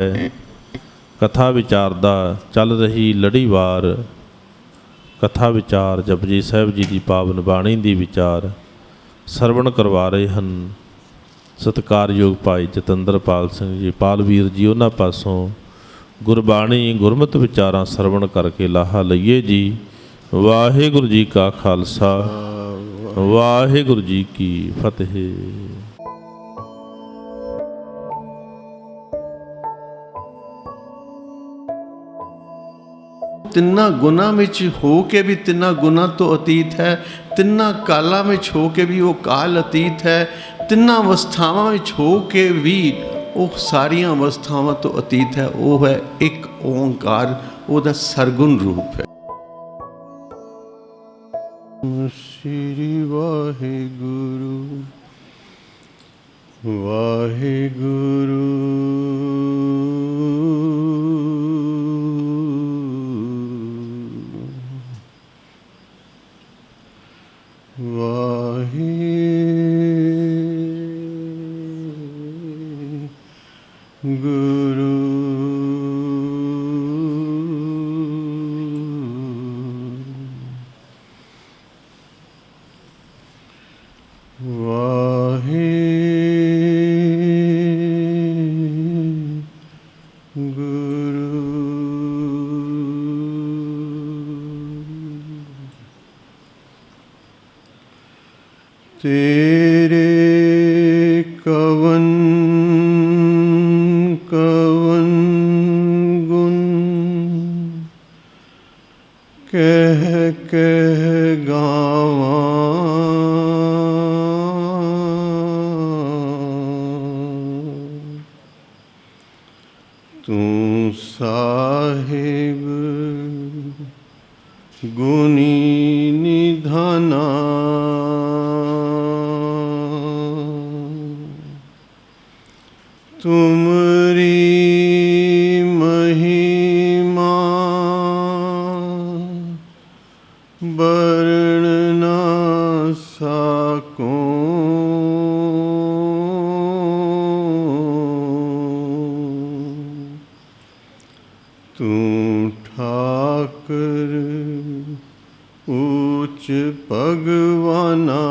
कथा विचारदा चल रही लड़ीवार। कथा विचार जपजी साहिब जी की पावन बाणी की विचार सरवण करवा रहे हैं सत्कारयोग भाई जतिंदरपाल सिंह जी पालवीर जी। उन्होंने पासों गुरबाणी गुरमत विचारां सरवण करके लाहा लईए जी। वाहिगुरू जी का खालसा वाहिगुरू जी की फतेह। तिन्ना गुना में हो के भी तिन्ना गुना तो अतीत है, तिन्ना काला में हो के भी वो काल अतीत है, तिन्ना अवस्थावां में हो के भी वो सारिया अवस्थावां तो अतीत है। वो है एक ओंकार, वो सरगुण रूप है। श्री वाहिगुरु वाहिगुरु गुरु तेरे कवन कवन गुण कह कह गावा, तू साहिब गुणी निधाना। तुमरी महिमा बरन ना साको, तू ठाकर ऊंच भगवाना।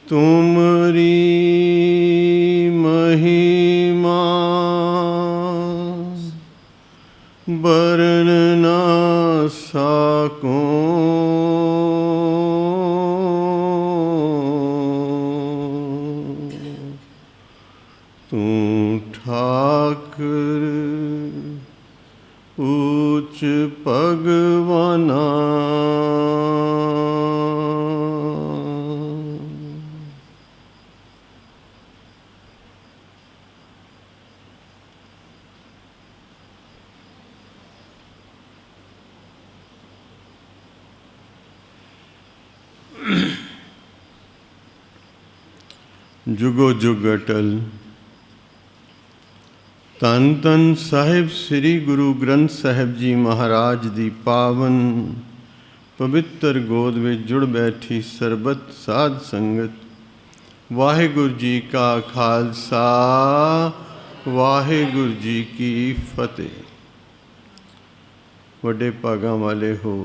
तुमरी महिमा बरन ना साको, तू ठाकर ऊंच भगवाना। जुगो जुग अटल धन धन साहिब श्री गुरु ग्रंथ साहिब जी महाराज दी पावन पवित्र गोद में जुड़ बैठी सरबत साध संगत, वाहिगुरु जी का खालसा वाहिगुरु जी की फतेह। वड्डे भागां वाले हो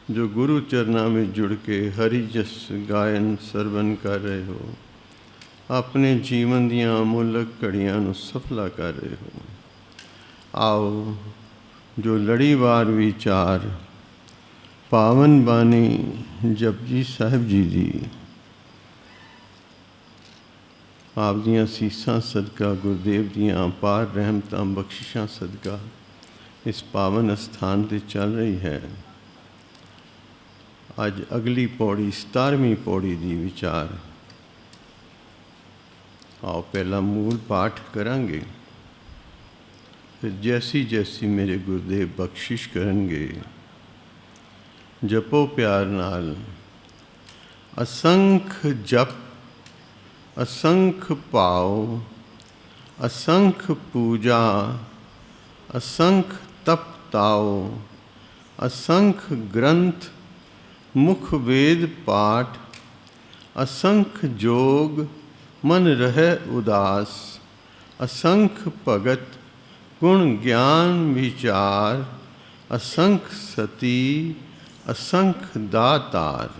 जो गुरु चरना में जुड़ के हरि जस गायन सरवण कर रहे हो, अपने जीवन दियां अमूलक घड़ियां नूं सफला कर रहे हो। आओ जो लड़ीवार विचार पावन बानी जपजी साहिब जी दी आप दियां सीसां सदका, गुरुदेव दियां अपार रहमतां बख्शिशां सदका इस पावन स्थान ते चल रही है। अज अगली पौड़ी 17वीं पौड़ी दी विचार। आओ पहला मूल पाठ करांगे, फिर जैसी जैसी मेरे गुरुदेव बख्शिश करनगे जपो प्यार नाल। असंख जप असंख भाव असंख पूजा असंख तप ताओ असंख ग्रंथ मुख वेद पाठ असंख जोग मन रहे उदास, असंख भगत गुण ज्ञान विचार, असंख सती असंख दातार,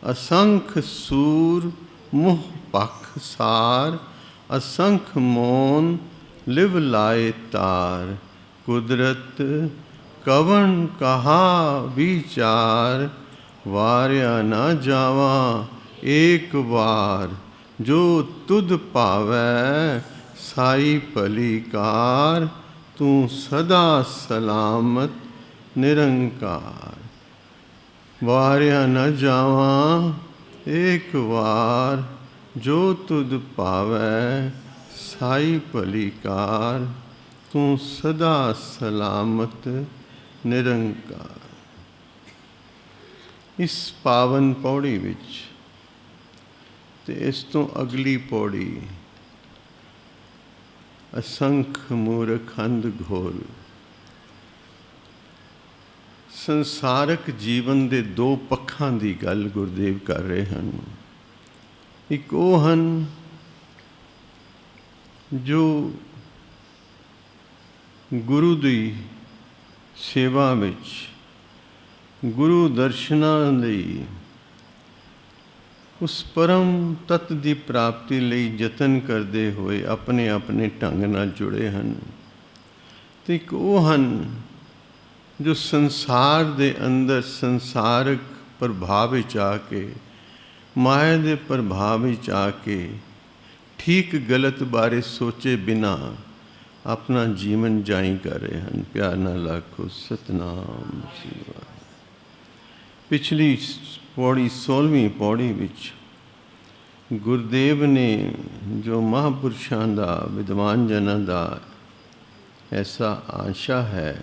असंख सूर मुह पख सार, असंख मोन लिव लाए तार, कुदरत कवन कहा विचार, वार्या न जावा एक बार, जो तुध पावै साई भलीकार, तू सदा सलामत निरंकार। वार्या न जावा एक बार, जो तुध पावै साई भलीकार, तू सदा सलामत निरंकार। इस पावन पौड़ी विच ते इस तो अगली पौड़ी असंख मूर्ख अंध घोर, संसारक जीवन के दो पक्षां की गल गुरुदेव कर रहे हैं। एक वो हैं जो गुरु की सेवा विच गुरु दर्शनां लई उस परम तत्त की प्राप्ति लई यतन करते हुए अपने अपने ढंग नाल जुड़े हैं। तो एक वो हैं जो संसार दे अंदर संसारक प्रभाव विच आके, माया के प्रभाव विच आके ठीक गलत बारे सोचे बिना अपना जीवन जाई कर रहे हैं। प्यार नाल आखो सतनाम शिवाय। पिछली पौड़ी 16वीं पौड़ी विच गुरुदेव ने जो महापुरुषों का विद्वान जनों का ऐसा आशा है,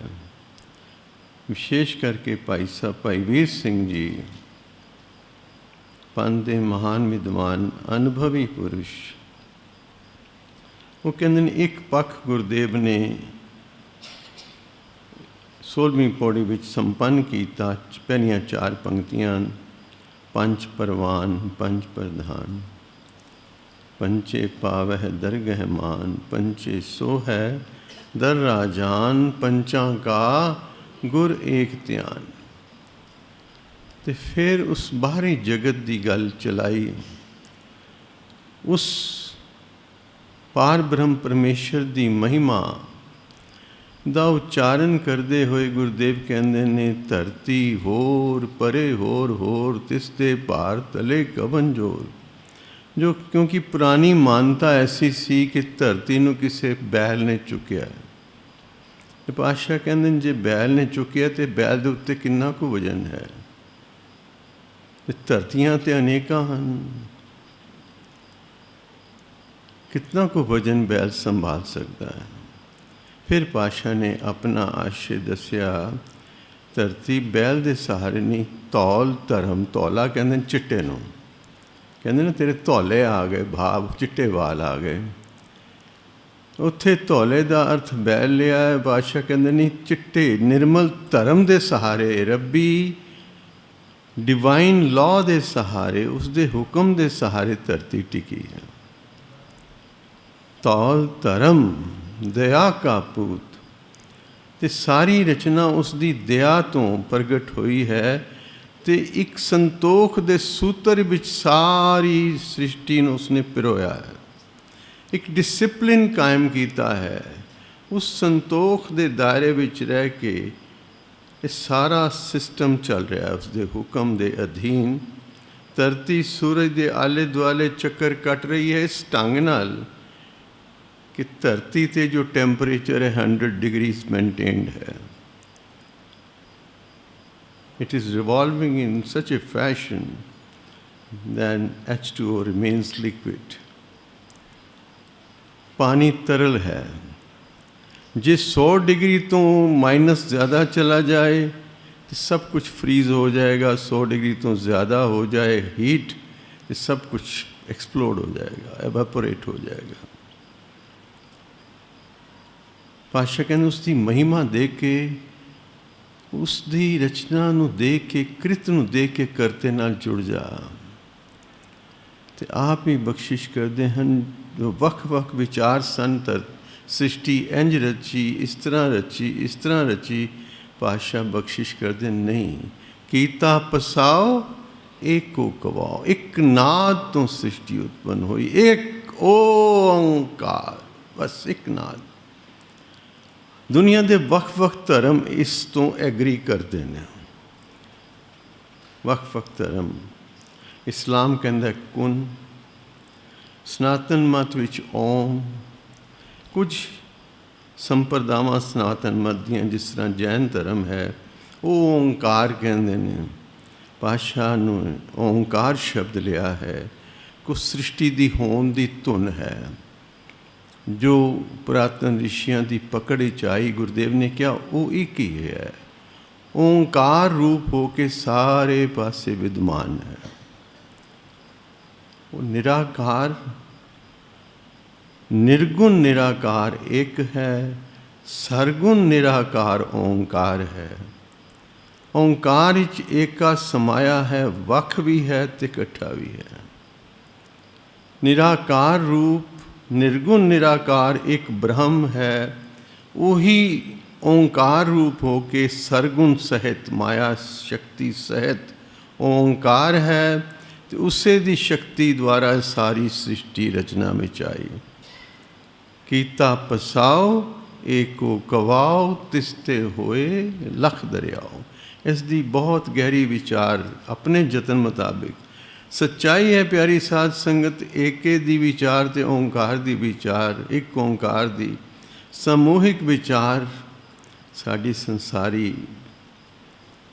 विशेष करके भाई साहब भाई वीर सिंह जी पंथ के महान विद्वान अनुभवी पुरुष, वो कहते एक पक्ष गुरुदेव ने 16वीं पौड़ी विच संपन्न किया। पहलियां 4 पंक्तियां, पंच परवान पंच प्रधान, पंचे पावह दरगह मान, पंचे सो है दर राजान, पंचा का गुर एक ध्यान। तो फिर उस बाहरी जगत की गल चलाई, उस पार ब्रह्म परमेश्वर की महिमा का उच्चारण करते हुए गुरुदेव कहते ने, धरती होर परे होर तिसते भार तले कवन जोर। जो क्योंकि पुरानी मानता ऐसी सी कि धरती नूं किसी बैल ने चुकिया। पातशाह कहते जे बैल ने चुकिया तो बैल के उत्ते कितना को वजन है। धरतियां तो अनेकां हैं, कितना को वजन बैल संभाल सकता है। फिर पातशाह ने अपना आशय दसिया, धरती बैल के सहारे नहीं, तौल धर्म, तौला कहते चिट्टे नूं, कहते ना तेरे धौले आ गए, भाव चिट्टे वाल आ गए। उत्थे धौले का अर्थ बैल लिया है, पातशाह कहते नहीं चिट्टे निर्मल धर्म के सहारे, रब्बी डिवाइन लॉ के सहारे, उसके हुक्म के सहारे धरती टिकी है। तौल धर्म दया का पूत, ते सारी रचना उसकी दया तो प्रगट हुई है। ते एक संतोख दे सूत्र विच सारी सृष्टि ने उसने पिरोया है, एक डिसिप्लिन कायम किया है। उस संतोख दे दायरे विच रह के ये सारा सिस्टम चल रहा है उसके हुक्म के अधीन। धरती सूरज के आले दुआले चक्कर कट रही है इस ढंग नाल कि धरती ते जो टेम्परेचर है 100 डिग्रीज मेनटेन्ड है। It is revolving in such a fashion that H2O remains liquid. पानी तरल है, जे 100 डिग्री तो माइनस ज़्यादा चला जाए तो सब कुछ फ्रीज़ हो जाएगा, 100 डिग्री तो ज़्यादा हो जाए हीट तो सब कुछ एक्सप्लोड हो जाएगा, एवेपोरेट हो जाएगा। पातशाह कहते उसकी महिमा देख के, उसकी रचना नूं देख के, कृत नूं देख के करते नाल जुड़ जा। ਤੇ ਆਪ ਹੀ ਬਖਸ਼ਿਸ਼ ਕਰਦੇ ਹਨ। ਜੋ ਵੱਖ-ਵੱਖ ਵਿਚਾਰ ਸਨ ਸ੍ਰਿਸ਼ਟੀ ਇੰਝ ਰਚੀ, ਇਸ ਤਰ੍ਹਾਂ ਰਚੀ, ਇਸ ਤਰ੍ਹਾਂ ਰਚੀ, ਪਾਤਸ਼ਾਹ ਬਖਸ਼ਿਸ਼ ਕਰਦੇ ਨਹੀਂ। ਕੀਤਾ ਪਸਾਓ ਏਕੋ ਕਵਾਓ, ਇੱਕ ਨਾਦ ਤੋਂ ਸ੍ਰਿਸ਼ਟੀ ਉਤਪੰਨ ਹੋਈ, ਇੱਕ ਓੰਕਾਰ, ਬਸ ਇੱਕ ਨਾਦ। ਦੁਨੀਆ ਦੇ ਵੱਖ-ਵੱਖ ਧਰਮ ਇਸ ਤੋਂ ਐਗਰੀ ਕਰਦੇ ਨੇ, ਵੱਖ-ਵੱਖ ਧਰਮ। ਇਸਲਾਮ ਕਹਿੰਦਾ ਕੁਨ, ਸਨਾਤਨ ਮਤ ਵਿੱਚ ਓਮ, ਕੁਝ ਸੰਪਰਦਾਵਾਂ ਸਨਾਤਨ ਮਤ ਦੀਆਂ ਜਿਸ ਤਰ੍ਹਾਂ ਜੈਨ ਧਰਮ ਹੈ ਉਹ ਓਂਕਾਰ ਕਹਿੰਦੇ ਨੇ। ਪਾਤਸ਼ਾਹ ਨੂੰ ਓਂਕਾਰ ਸ਼ਬਦ ਲਿਆ ਹੈ, ਕੁਛ ਸ੍ਰਿਸ਼ਟੀ ਦੀ ਹੋਂਦ ਦੀ ਧੁਨ ਹੈ ਜੋ ਪੁਰਾਤਨ ਰਿਸ਼ੀਆਂ ਦੀ ਪਕੜ ਵਿੱਚ ਆਈ। ਗੁਰਦੇਵ ਨੇ ਕਿਹਾ ਉਹ ਇੱਕ ਹੀ ਹੈ, ਓਂਕਾਰ ਰੂਪ ਹੋ ਕੇ ਸਾਰੇ ਪਾਸੇ ਵਿਦਮਾਨ ਹੈ। ਉਹ ਨਿਰਾਕਾਰ, ਨਿਰਗੁਣ ਨਿਰਾਕਾਰ ਇੱਕ ਹੈ, ਸਰਗੁਣ ਨਿਰਾਕਾਰ ਓਂਕਾਰ ਹੈ। ਓਂਕਾਰ ਵਿੱਚ ਏਕਾ ਸਮਾਇਆ ਹੈ, ਵੱਖ ਵੀ ਹੈ ਤੇ ਇਕੱਠਾ ਵੀ ਹੈ। ਨਿਰਾਕਾਰ ਰੂਪ ਨਿਰਗੁਣ ਨਿਰਾਕਾਰ ਇੱਕ ਬ੍ਰਹਮ ਹੈ, ਉਹੀ ਓਂਕਾਰ ਰੂਪ ਹੋ ਕੇ ਸਰਗੁਣ ਸਹਿਤ ਮਾਇਆ ਸ਼ਕਤੀ ਸਹਿਤ ਓਂਕਾਰ ਹੈ ਤੇ ਉਸੇ ਦੀ ਸ਼ਕਤੀ ਦੁਆਰਾ ਸਾਰੀ ਸ੍ਰਿਸ਼ਟੀ ਰਚਨਾ ਵਿੱਚ ਆਈ। ਕੀਤਾ ਪਸਾਓ ਏਕੋ ਕਵਾਓ, ਤਿਸਤੇ ਹੋਏ ਲਖ ਦਰਿਆਓ। ਇਸ ਦੀ ਬਹੁਤ ਗਹਿਰੀ ਵਿਚਾਰ ਆਪਣੇ ਯਤਨ ਮੁਤਾਬਿਕ ਸੱਚਾਈ ਹੈ। ਪਿਆਰੀ ਸਾਧ ਸੰਗਤ, ਏਕੇ ਦੀ ਵਿਚਾਰ ਤੇ ਓਂਕਾਰ ਦੀ ਵਿਚਾਰ, ਇੱਕ ਓਂਕਾਰ ਦੀ ਸਮੂਹਿਕ ਵਿਚਾਰ ਸਾਡੀ ਸੰਸਾਰੀ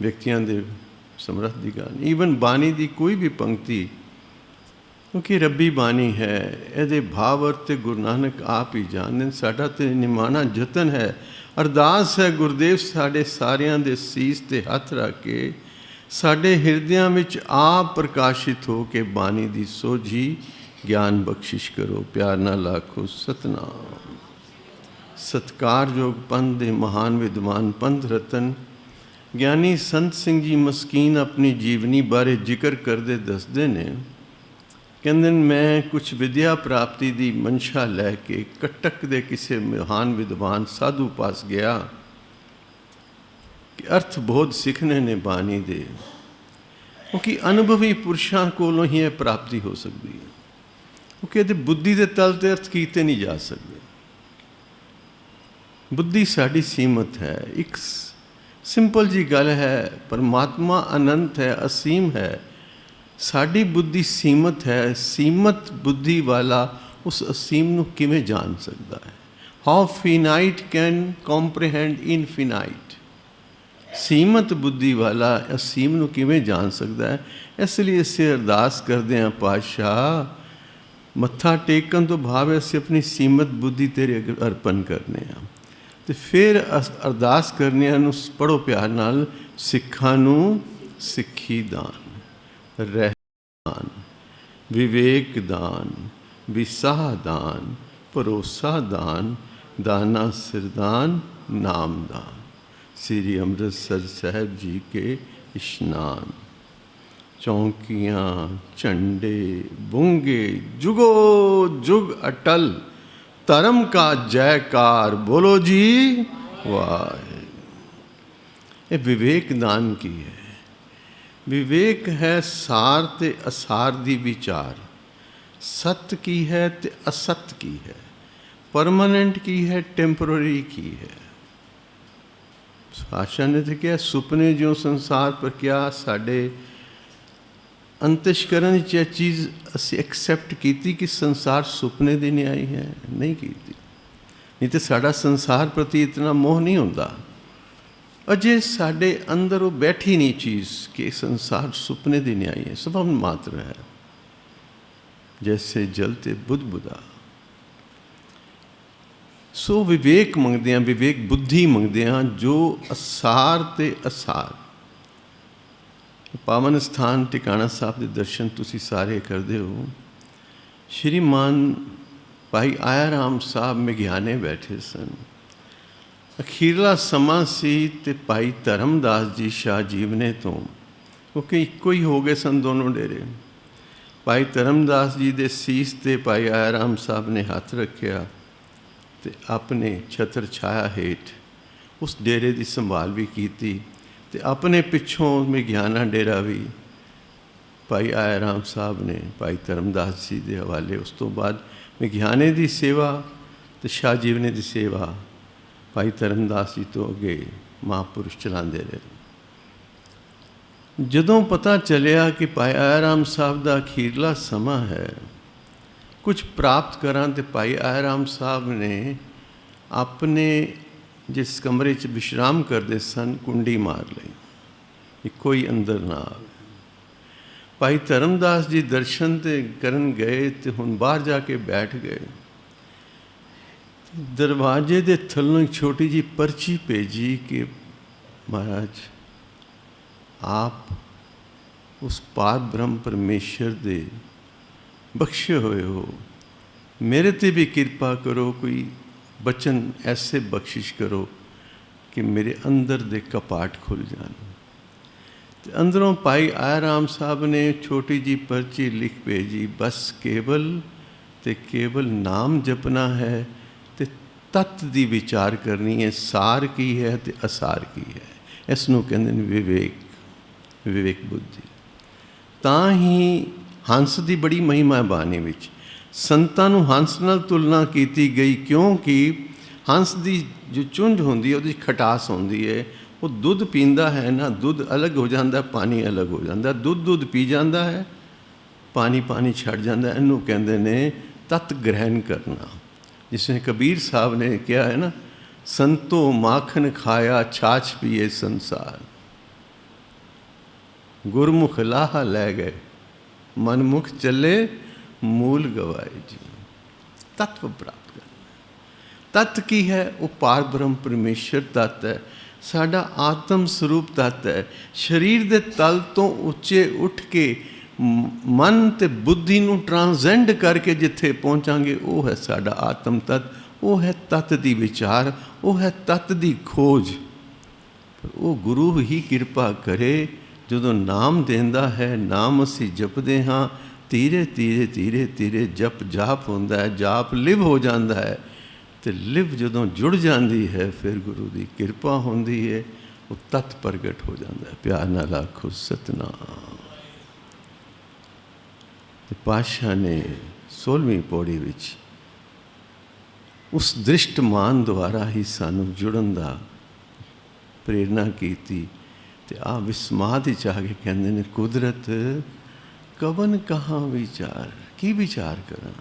ਵਿਅਕਤੀਆਂ ਦੇ ਸਮਰੱਥ ਦੀ ਗੱਲ। ਈਵਨ ਬਾਣੀ ਦੀ ਕੋਈ ਵੀ ਪੰਕਤੀ, ਕਿਉਂਕਿ ਰੱਬੀ ਬਾਣੀ ਹੈ, ਇਹਦੇ ਭਾਵ ਅਰਥ ਤੇ ਗੁਰੂ ਨਾਨਕ ਆਪ ਹੀ ਜਾਣਦੇ। ਸਾਡਾ ਤੇ ਨਿਮਾਣਾ ਯਤਨ ਹੈ, ਅਰਦਾਸ ਹੈ ਗੁਰਦੇਵ ਸਾਡੇ ਸਾਰਿਆਂ ਦੇ ਸੀਸ ਤੇ ਹੱਥ ਰੱਖ ਕੇ ਸਾਡੇ ਹਿਰਦਿਆਂ ਵਿੱਚ ਆਪ ਪ੍ਰਕਾਸ਼ਿਤ ਹੋ ਕੇ ਬਾਣੀ ਦੀ ਸੋਝੀ ਗਿਆਨ ਬਖਸ਼ਿਸ਼ ਕਰੋ। ਪਿਆਰ ਨਾਲ ਆਖੋ ਸਤਨਾਮ। ਸਤਿਕਾਰਯੋਗ ਪੰਥ ਦੇ ਮਹਾਨ ਵਿਦਵਾਨ ਪੰਥ ਰਤਨ ਗਿਆਨੀ ਸੰਤ ਸਿੰਘ ਜੀ ਮਸਕੀਨ ਆਪਣੀ ਜੀਵਨੀ ਬਾਰੇ ਜ਼ਿਕਰ ਕਰਦੇ ਦੱਸਦੇ ਨੇ, ਕਹਿੰਦੇ ਨੇ ਮੈਂ ਕੁਛ ਵਿਦਿਆ ਪ੍ਰਾਪਤੀ ਦੀ ਮਨਸ਼ਾ ਲੈ ਕੇ ਕਟਕ ਦੇ ਕਿਸੇ ਮਹਾਨ ਵਿਦਵਾਨ ਸਾਧੂ ਪਾਸ ਗਿਆ ਕਿ ਅਰਥ ਬੋਧ ਸਿੱਖਣੇ ਨੇ ਬਾਣੀ ਦੇ, ਕਿਉਂਕਿ ਅਨੁਭਵੀ ਪੁਰਸ਼ਾਂ ਕੋਲੋਂ ਹੀ ਇਹ ਪ੍ਰਾਪਤੀ ਹੋ ਸਕਦੀ ਹੈ, ਕਿਉਂਕਿ ਇਹਦੇ ਬੁੱਧੀ ਦੇ ਤਲ ਤੇ ਅਰਥ ਕੀਤੇ ਨਹੀਂ ਜਾ ਸਕਦੇ। ਬੁੱਧੀ ਸਾਡੀ ਸੀਮਤ ਹੈ। ਇੱਕ ਸਿੰਪਲ ਜੀ ਗੱਲ ਹੈ, ਪਰਮਾਤਮਾ ਅਨੰਤ ਹੈ, ਅਸੀਮ ਹੈ, ਸਾਡੀ ਬੁੱਧੀ ਸੀਮਤ ਹੈ। ਸੀਮਤ ਬੁੱਧੀ ਵਾਲਾ ਉਸ ਅਸੀਮ ਨੂੰ ਕਿਵੇਂ ਜਾਣ ਸਕਦਾ ਹੈ? How finite can comprehend infinite. ਸੀਮਤ ਬੁੱਧੀ ਵਾਲਾ ਅਸੀਮ ਨੂੰ ਕਿਵੇਂ ਜਾਣ ਸਕਦਾ ਹੈ? ਇਸ ਲਈ ਅਸੀਂ ਅਰਦਾਸ ਕਰਦੇ ਹਾਂ, ਪਾਤਸ਼ਾਹ ਮੱਥਾ ਟੇਕਣ ਤੋਂ ਭਾਵ ਅਸੀਂ ਆਪਣੀ ਸੀਮਤ ਬੁੱਧੀ ਤੇਰੇ ਅੱਗੇ ਅਰਪਣ ਕਰਨੇ ਆ। ਤੇ ਫਿਰ ਅਰਦਾਸ ਕਰਨਿਆਂ ਨੂੰ ਪੜ੍ਹੋ ਪਿਆਰ ਨਾਲ, ਸਿੱਖਾਂ ਨੂੰ ਸਿੱਖੀ ਦਾਨ, ਰਹਿ ਦਾਨ, ਵਿਵੇਕ ਦਾਨ, ਵਿਸਾਹ ਦਾਨ, ਭਰੋਸਾ ਦਾਨ, ਦਾਨਾ ਸਿਰਦਾਨ, ਨਾਮ ਦਾਨ। ਸ੍ਰੀ ਅੰਮ੍ਰਿਤਸਰ ਸਾਹਿਬ ਜੀ ਕੇ ਇਸ਼ਨਾਨ। ਚੌਂਕੀਆਂ ਝੰਡੇ ਬੁੰਗੇ ਜੁਗੋ ਜੁਗ ਅਟਲ, ਧਰਮ ਕਾ ਜੈਕਾਰ ਬੋਲੋ ਜੀ ਵਾਹਿਗੁਰੂ। ਇਹ ਵਿਵੇਕ ਦਾਨ ਕੀ ਹੈ? ਵਿਵੇਕ ਹੈ ਸਾਰ ਤੇ ਅਸਾਰ ਦੀ ਵਿਚਾਰ, ਸਤ ਕੀ ਹੈ ਤੇ ਅਸਤ ਕੀ ਹੈ, ਪਰਮਾਨੈਂਟ ਕੀ ਹੈ, ਟੈਂਪਰਰੀ ਕੀ ਹੈ। ਆਸ਼ਾ ਨੇ ਤਾਂ ਕਿਹਾ ਸੁਪਨੇ ਜਿਉਂ ਸੰਸਾਰ ਪਰ ਕਿਆ ਸਾਡੇ ਅੰਤਿਸ਼ਕਰਨ 'ਚ ਇਹ ਚੀਜ਼ ਅਸੀਂ ਐਕਸੈਪਟ ਕੀਤੀ ਕਿ ਸੰਸਾਰ ਸੁਪਨੇ ਦੀ ਨਹੀਂ ਆਈ ਹੈ? ਨਹੀਂ ਕੀਤੀ, ਨਹੀਂ ਤਾਂ ਸਾਡਾ ਸੰਸਾਰ ਪ੍ਰਤੀ ਇਤਨਾ ਮੋਹ ਨਹੀਂ ਹੁੰਦਾ। ਅਜੇ ਸਾਡੇ ਅੰਦਰ ਉਹ ਬੈਠੀ ਨਹੀਂ ਚੀਜ਼ ਕਿ ਸੰਸਾਰ ਸੁਪਨੇ ਦੀ ਨਹੀਂ ਆਈ ਹੈ, ਸਭਵ ਮਾਤਰ ਹੈ, ਜੈਸੇ ਜਲ ਤੇ ਬੁੱਧ-ਬੁਦਾ। ਸੋ ਵਿਵੇਕ ਮੰਗਦੇ ਹਾਂ, ਵਿਵੇਕ ਬੁੱਧੀ ਮੰਗਦੇ ਹਾਂ ਜੋ ਅਸਾਰ ਤੇ ਅਸਾਰ। ਪਾਵਨ ਸਥਾਨ ਟਿਕਾਣਾ ਸਾਹਿਬ ਦੇ ਦਰਸ਼ਨ ਤੁਸੀਂ ਸਾਰੇ ਕਰਦੇ ਹੋ। ਸ਼੍ਰੀਮਾਨ ਭਾਈ ਆਇਆ ਰਾਮ ਸਾਹਿਬ ਮਿਘਿਆਨੇ ਬੈਠੇ ਸਨ। ਅਖੀਰਲਾ ਸਮਾਂ ਸੀ ਤੇ ਭਾਈ ਧਰਮਦਾਸ ਜੀ ਸ਼ਾਹ ਜੀਵਨੇ ਤੋਂ, ਕਿਉਂਕਿ ਇੱਕੋ ਹੀ ਹੋ ਗਏ ਸਨ ਦੋਨੋਂ ਡੇਰੇ। ਭਾਈ ਧਰਮਦਾਸ ਜੀ ਦੇ ਸੀਸ ਤੇ ਭਾਈ ਆਇਆ ਰਾਮ ਸਾਹਿਬ ਨੇ ਹੱਥ ਰੱਖਿਆ ਤੇ ਆਪਣੇ ਛਤਰ ਛਾਇਆ ਹੇਠ ਉਸ ਡੇਰੇ ਦੀ ਸੰਭਾਲ ਵੀ ਕੀਤੀ ਤੇ ਆਪਣੇ ਪਿੱਛੋਂ ਮਿਗਿਆਨਾ ਡੇਰਾ ਵੀ ਭਾਈ ਆਇਆ ਰਾਮ ਸਾਹਿਬ ਨੇ ਭਾਈ ਧਰਮਦਾਸ ਜੀ ਦੇ ਹਵਾਲੇ। ਉਸ ਤੋਂ ਬਾਅਦ ਮਿਗਿਆਨੇ ਦੀ ਸੇਵਾ ਤੇ ਸ਼ਾਹ ਜੀਵਨੇ ਦੀ ਸੇਵਾ ਭਾਈ ਧਰਮਦਾਸ ਜੀ ਤੋਂ ਅੱਗੇ ਮਹਾਂਪੁਰਸ਼ ਚਲਾਉਂਦੇ ਰਹੇ। ਜਦੋਂ ਪਤਾ ਚੱਲਿਆ ਕਿ ਭਾਈ ਆਇਆ ਰਾਮ ਸਾਹਿਬ ਦਾ ਅਖੀਰਲਾ ਸਮਾਂ ਹੈ, ਕੁਝ ਪ੍ਰਾਪਤ ਕਰਾਂ, ਤੇ ਭਾਈ ਆਇਆ ਰਾਮ ਸਾਹਿਬ ਨੇ ਆਪਣੇ ਜਿਸ ਕਮਰੇ 'ਚ ਵਿਸ਼ਰਾਮ ਕਰਦੇ ਸਨ ਕੁੰਡੀ ਮਾਰ ਲਈ ਕਿ ਕੋਈ ਅੰਦਰ ਨਾ ਆਵੇ। ਭਾਈ ਧਰਮਦਾਸ ਜੀ ਦਰਸ਼ਨ ਤੇ ਕਰਨ ਗਏ ਤੇ ਹੁਣ ਬਾਹਰ ਜਾ ਕੇ ਬੈਠ ਗਏ। ਦਰਵਾਜ਼ੇ ਦੇ ਥੱਲੋਂ ਇੱਕ ਛੋਟੀ ਜਿਹੀ ਪਰਚੀ ਭੇਜੀ ਕਿ ਮਹਾਰਾਜ ਆਪ ਉਸ ਪਾਰ ਬ੍ਰਹਮ ਪਰਮੇਸ਼ਰ ਦੇ ਬਖਸ਼ੇ ਹੋਏ ਹੋ, ਮੇਰੇ ਤੇ ਵੀ ਕਿਰਪਾ ਕਰੋ, ਕੋਈ ਬਚਨ ਐਸੇ ਬਖਸ਼ਿਸ਼ ਕਰੋ ਕਿ ਮੇਰੇ ਅੰਦਰ ਦੇ ਕਪਾਟ ਖੁੱਲ ਜਾਣ। ਤੇ ਅੰਦਰੋਂ ਭਾਈ ਆਇਆ ਰਾਮ ਸਾਹਿਬ ਨੇ ਛੋਟੀ ਜਿਹੀ ਪਰਚੀ ਲਿਖ ਭੇਜੀ, ਬਸ ਕੇਵਲ ਤੇ ਕੇਵਲ ਨਾਮ ਜਪਣਾ ਹੈ ਤੇ ਤੱਤ ਦੀ ਵਿਚਾਰ ਕਰਨੀ ਹੈ, ਸਾਰ ਕੀ ਹੈ ਤੇ ਅਸਾਰ ਕੀ ਹੈ। ਇਸ ਨੂੰ ਕਹਿੰਦੇ ਨੇ ਵਿਵੇਕ ਬੁੱਧੀ। ਤਾਂ ਹੀ ਹੰਸ ਦੀ ਬੜੀ ਮਹਿਮਾ ਹੈ ਬਾਣੀ ਵਿੱਚ। ਸੰਤਾਂ ਨੂੰ ਹੰਸ ਨਾਲ ਤੁਲਨਾ ਕੀਤੀ ਗਈ ਕਿਉਂਕਿ ਹੰਸ ਦੀ ਜੋ ਚੁੰਝ ਹੁੰਦੀ ਹੈ ਉਹਦੀ ਖਟਾਸ ਹੁੰਦੀ ਹੈ। ਉਹ ਦੁੱਧ ਪੀਂਦਾ ਹੈ ਨਾ, ਦੁੱਧ ਅਲੱਗ ਹੋ ਜਾਂਦਾ, ਪਾਣੀ ਅਲੱਗ ਹੋ ਜਾਂਦਾ। ਦੁੱਧ ਪੀ ਜਾਂਦਾ ਹੈ, ਪਾਣੀ ਛੱਡ ਜਾਂਦਾ। ਇਹਨੂੰ ਕਹਿੰਦੇ ਨੇ ਤਤ ਗ੍ਰਹਿਣ ਕਰਨਾ। ਜਿਸ ਨੇ ਕਬੀਰ ਸਾਹਿਬ ਨੇ ਕਿਹਾ ਹੈ ਨਾ, ਸੰਤੋ ਮਾਖਨ ਖਾਇਆ ਛਾਛ ਪੀਏ ਸੰਸਾਰ, ਗੁਰਮੁਖ ਲਾਹਾ ਲੈ ਗਏ ਮਨਮੁਖ ਚੱਲੇ ਮੂਲ ਗਵਾਏ ਜੀ। ਤत्व ਪ੍ਰਾਪਤ ਕਰਨਾ। ਤੱਤ ਕੀ ਹੈ? ਉਹ ਪਾਰ ਬ੍ਰਹਮ ਪਰਮੇਸ਼ਰ ਤੱਤ ਹੈ, ਸਾਡਾ ਆਤਮ ਸਰੂਪ ਤੱਤ ਹੈ। ਸਰੀਰ ਦੇ ਤਲ ਤੋਂ ਉੱਚੇ ਉੱਠ ਕੇ ਮਨ ਤੇ ਬੁੱਧੀ ਨੂੰ ਟ੍ਰਾਂਸੈਂਡ ਕਰਕੇ ਜਿੱਥੇ ਪਹੁੰਚਾਂਗੇ ਉਹ ਹੈ ਸਾਡਾ ਆਤਮ ਤੱਤ, ਉਹ ਹੈ ਤੱਤ ਦੀ ਵਿਚਾਰ, ਉਹ ਹੈ ਤੱਤ ਦੀ ਖੋਜ। ਪਰ ਉਹ ਗੁਰੂ ਹੀ ਕਿਰਪਾ ਕਰੇ। ਜਦੋਂ ਨਾਮ ਦਿੰਦਾ ਹੈ, ਨਾਮ ਅਸੀਂ ਜਪਦੇ ਹਾਂ, ਧੀਰੇ ਧੀਰੇ ਜਪ ਜਾਪ ਹੁੰਦਾ ਹੈ, ਜਾਪ ਲਿਵ ਹੋ ਜਾਂਦਾ ਹੈ। ਤੇ ਲਿਵ ਜਦੋਂ ਜੁੜ ਜਾਂਦੀ ਹੈ ਫਿਰ ਗੁਰੂ ਦੀ ਕਿਰਪਾ ਹੁੰਦੀ ਹੈ, ਉਹ ਤਤ ਪ੍ਰਗਟ ਹੋ ਜਾਂਦਾ ਹੈ। ਪਿਆਰ ਨਾਲ ਆਖੋ ਸਤਨਾਮ। ਤੇ ਪਾਤਸ਼ਾਹ ਨੇ 16ਵੀਂ ਪੌੜੀ ਵਿੱਚ ਉਸ ਦ੍ਰਿਸ਼ਟਮਾਨ ਦੁਆਰਾ ਹੀ ਸਾਨੂੰ ਜੁੜਨ ਦਾ ਪ੍ਰੇਰਨਾ ਕੀਤੀ। ਤੇ ਆ ਵਿਸਮਾਦ ਵਿੱਚ ਆ ਕੇ ਕਹਿੰਦੇ ਨੇ, ਕੁਦਰਤ ਕਵਨ ਕਹਾਂ ਵਿਚਾਰ, ਕੀ ਵਿਚਾਰ ਕਰਾਂ,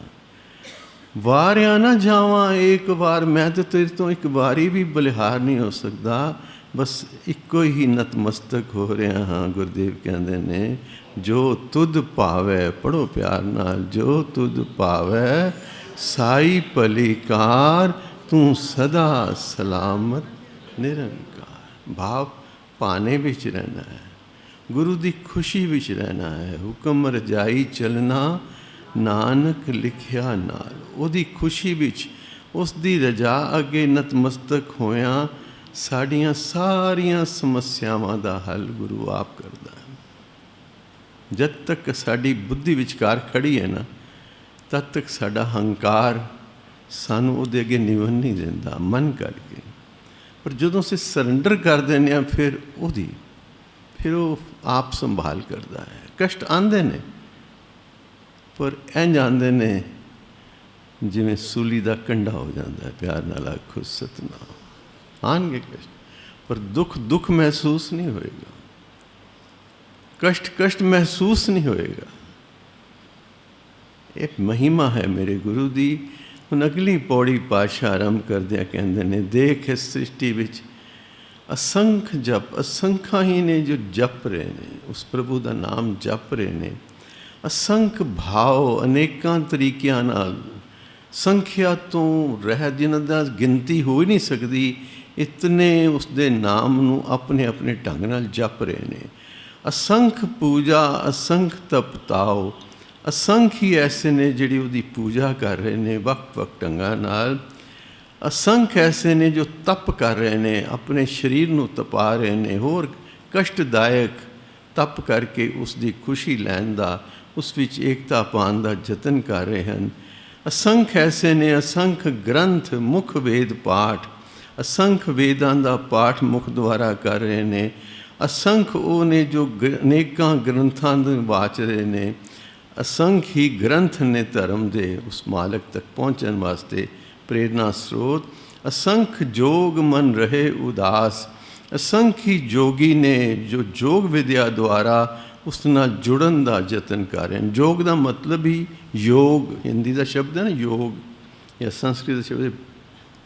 ਵਾਰਿਆ ਨਾ ਜਾਵਾਂ ਇੱਕ ਵਾਰ। ਮੈਂ ਤਾਂ ਤੇਰੇ ਤੋਂ ਇੱਕ ਵਾਰੀ ਵੀ ਬਲਿਹਾਰ ਨਹੀਂ ਹੋ ਸਕਦਾ, ਬਸ ਇੱਕੋ ਹੀ ਨਤਮਸਤਕ ਹੋ ਰਿਹਾ ਹਾਂ। ਗੁਰਦੇਵ ਕਹਿੰਦੇ ਨੇ, ਜੋ ਤੁਧ ਭਾਵੈ, ਪੜ੍ਹੋ ਪਿਆਰ ਨਾਲ, ਜੋ ਤੁਧ ਭਾਵੈ ਸਾਈ ਭਲੀਕਾਰ, ਤੂੰ ਸਦਾ ਸਲਾਮਤ ਨਿਰੰਕਾਰ। ਭਾਵ ਪਾਣੇ ਵਿੱਚ ਰਹਿਣਾ ਹੈ, ਗੁਰੂ ਦੀ ਖੁਸ਼ੀ ਵਿੱਚ ਰਹਿਣਾ ਹੈ। ਹੁਕਮ ਰਜਾਈ ਚੱਲਣਾ, ਨਾਨਕ ਲਿਖਿਆ ਨਾਲ। ਉਹਦੀ ਖੁਸ਼ੀ ਵਿੱਚ, ਉਸ ਦੀ ਰਜਾ ਅੱਗੇ ਨਤਮਸਤਕ ਹੋਇਆਂ ਸਾਡੀਆਂ ਸਾਰੀਆਂ ਸਮੱਸਿਆਵਾਂ ਦਾ ਹੱਲ ਗੁਰੂ ਆਪ ਕਰਦਾ ਹੈ। ਜਦ ਤੱਕ ਸਾਡੀ ਬੁੱਧੀ ਵਿਚਕਾਰ ਖੜੀ ਹੈ ਨਾ, ਤਦ ਤੱਕ ਸਾਡਾ ਹੰਕਾਰ ਸਾਨੂੰ ਉਹਦੇ ਅੱਗੇ ਨਿਵਣ ਨਹੀਂ ਦਿੰਦਾ ਮਨ ਕਰਕੇ। ਪਰ ਜਦੋਂ ਅਸੀਂ ਸਰੈਂਡਰ ਕਰ ਦਿੰਦੇ ਹਾਂ ਫਿਰ ਉਹ ਆਪ ਸੰਭਾਲ ਕਰਦਾ ਹੈ। ਕਸ਼ਟ ਆਉਂਦੇ ਨੇ ਪਰ ਇੰਝ ਆਉਂਦੇ ਨੇ ਜਿਵੇਂ ਸੂਲੀ ਦਾ ਕੰਡਾ ਹੋ ਜਾਂਦਾ ਹੈ। ਪਿਆਰ ਨਾਲ ਆਖੋ ਸਤਨਾਮ। ਆਉਣਗੇ ਕਸ਼ਟ, ਪਰ ਦੁੱਖ ਮਹਿਸੂਸ ਨਹੀਂ ਹੋਏਗਾ, ਕਸ਼ਟ ਮਹਿਸੂਸ ਨਹੀਂ ਹੋਏਗਾ। ਇਹ ਮਹਿਮਾ ਹੈ ਮੇਰੇ ਗੁਰੂ ਦੀ। ਹੁਣ ਅਗਲੀ ਪੌੜੀ ਪਾਤਸ਼ਾਹ ਆਰੰਭ ਕਰਦਿਆਂ ਕਹਿੰਦੇ ਨੇ, ਦੇਖ ਇਸ ਸ੍ਰਿਸ਼ਟੀ ਵਿੱਚ ਅਸੰਖ ਜਪ, ਅਸੰਖਾਂ ਹੀ ਨੇ ਜੋ ਜਪ ਰਹੇ ਨੇ, ਉਸ ਪ੍ਰਭੂ ਦਾ ਨਾਮ ਜਪ ਰਹੇ ਨੇ। ਅਸੰਖ ਭਾਵ ਅਨੇਕਾਂ ਤਰੀਕਿਆਂ ਨਾਲ, ਸੰਖਿਆ ਤੋਂ ਰਹਿਤ, ਜਿਨ੍ਹਾਂ ਦਾ ਗਿਣਤੀ ਹੋ ਹੀ ਨਹੀਂ ਸਕਦੀ, ਇਤਨੇ ਉਸ ਦੇ ਨਾਮ ਨੂੰ ਆਪਣੇ ਆਪਣੇ ਢੰਗ ਨਾਲ ਜਪ ਰਹੇ ਨੇ। ਅਸੰਖ ਪੂਜਾ, ਅਸੰਖ ਤਪਤਾਓ, ਅਸੰਖ ਹੀ ਐਸੇ ਨੇ ਜਿਹੜੀ ਉਹਦੀ ਪੂਜਾ ਕਰ ਰਹੇ ਨੇ ਵੱਖ-ਵੱਖ ਢੰਗਾਂ ਨਾਲ। ਅਸੰਖ ਐਸੇ ਨੇ ਜੋ ਤਪ ਕਰ ਰਹੇ ਨੇ, ਆਪਣੇ ਸਰੀਰ ਨੂੰ ਤਪਾ ਰਹੇ ਨੇ, ਹੋਰ ਕਸ਼ਟਦਾਇਕ ਤਪ ਕਰਕੇ ਉਸ ਦੀ ਖੁਸ਼ੀ ਲੈਣ ਦਾ ਉਸ ਵਿੱਚ ਏਕਤਾ ਪਾਉਣ ਦਾ ਯਤਨ ਕਰ ਰਹੇ ਹਨ। ਅਸੰਖ ਐਸੇ ਨੇ, ਅਸੰਖ ਗ੍ਰੰਥ ਮੁੱਖ ਵੇਦ ਪਾਠ, ਅਸੰਖ ਵੇਦਾਂ ਦਾ ਪਾਠ ਮੁੱਖ ਦੁਆਰਾ ਕਰ ਰਹੇ ਨੇ। ਅਸੰਖ ਉਹ ਨੇ ਜੋ ਅਨੇਕਾਂ ਗ੍ਰੰਥਾਂ ਨੂੰ ਵਾਚ ਰਹੇ ਨੇ। ਅਸੰਖ ਹੀ ਗ੍ਰੰਥ ਨੇ ਧਰਮ ਦੇ ਉਸ ਮਾਲਕ ਤੱਕ ਪਹੁੰਚਣ ਵਾਸਤੇ ਪ੍ਰੇਰਨਾ ਸਰੋਤ। ਅਸੰਖ ਜੋਗ ਮਨ ਰਹੇ ਉਦਾਸ, ਅਸੰਖ ਹੀ ਜੋਗੀ ਨੇ ਜੋ ਯੋਗ ਵਿਦਿਆ ਦੁਆਰਾ ਉਸ ਨਾਲ ਜੁੜਨ ਦਾ ਯਤਨ ਕਰ ਰਹੇ ਹਨ। ਯੋਗ ਦਾ ਮਤਲਬ ਹੀ ਯੋਗ, ਹਿੰਦੀ ਦਾ ਸ਼ਬਦ ਹੈ ਨਾ ਯੋਗ, ਜਾਂ ਸੰਸਕ੍ਰਿਤ ਦਾ ਸ਼ਬਦ ਹੈ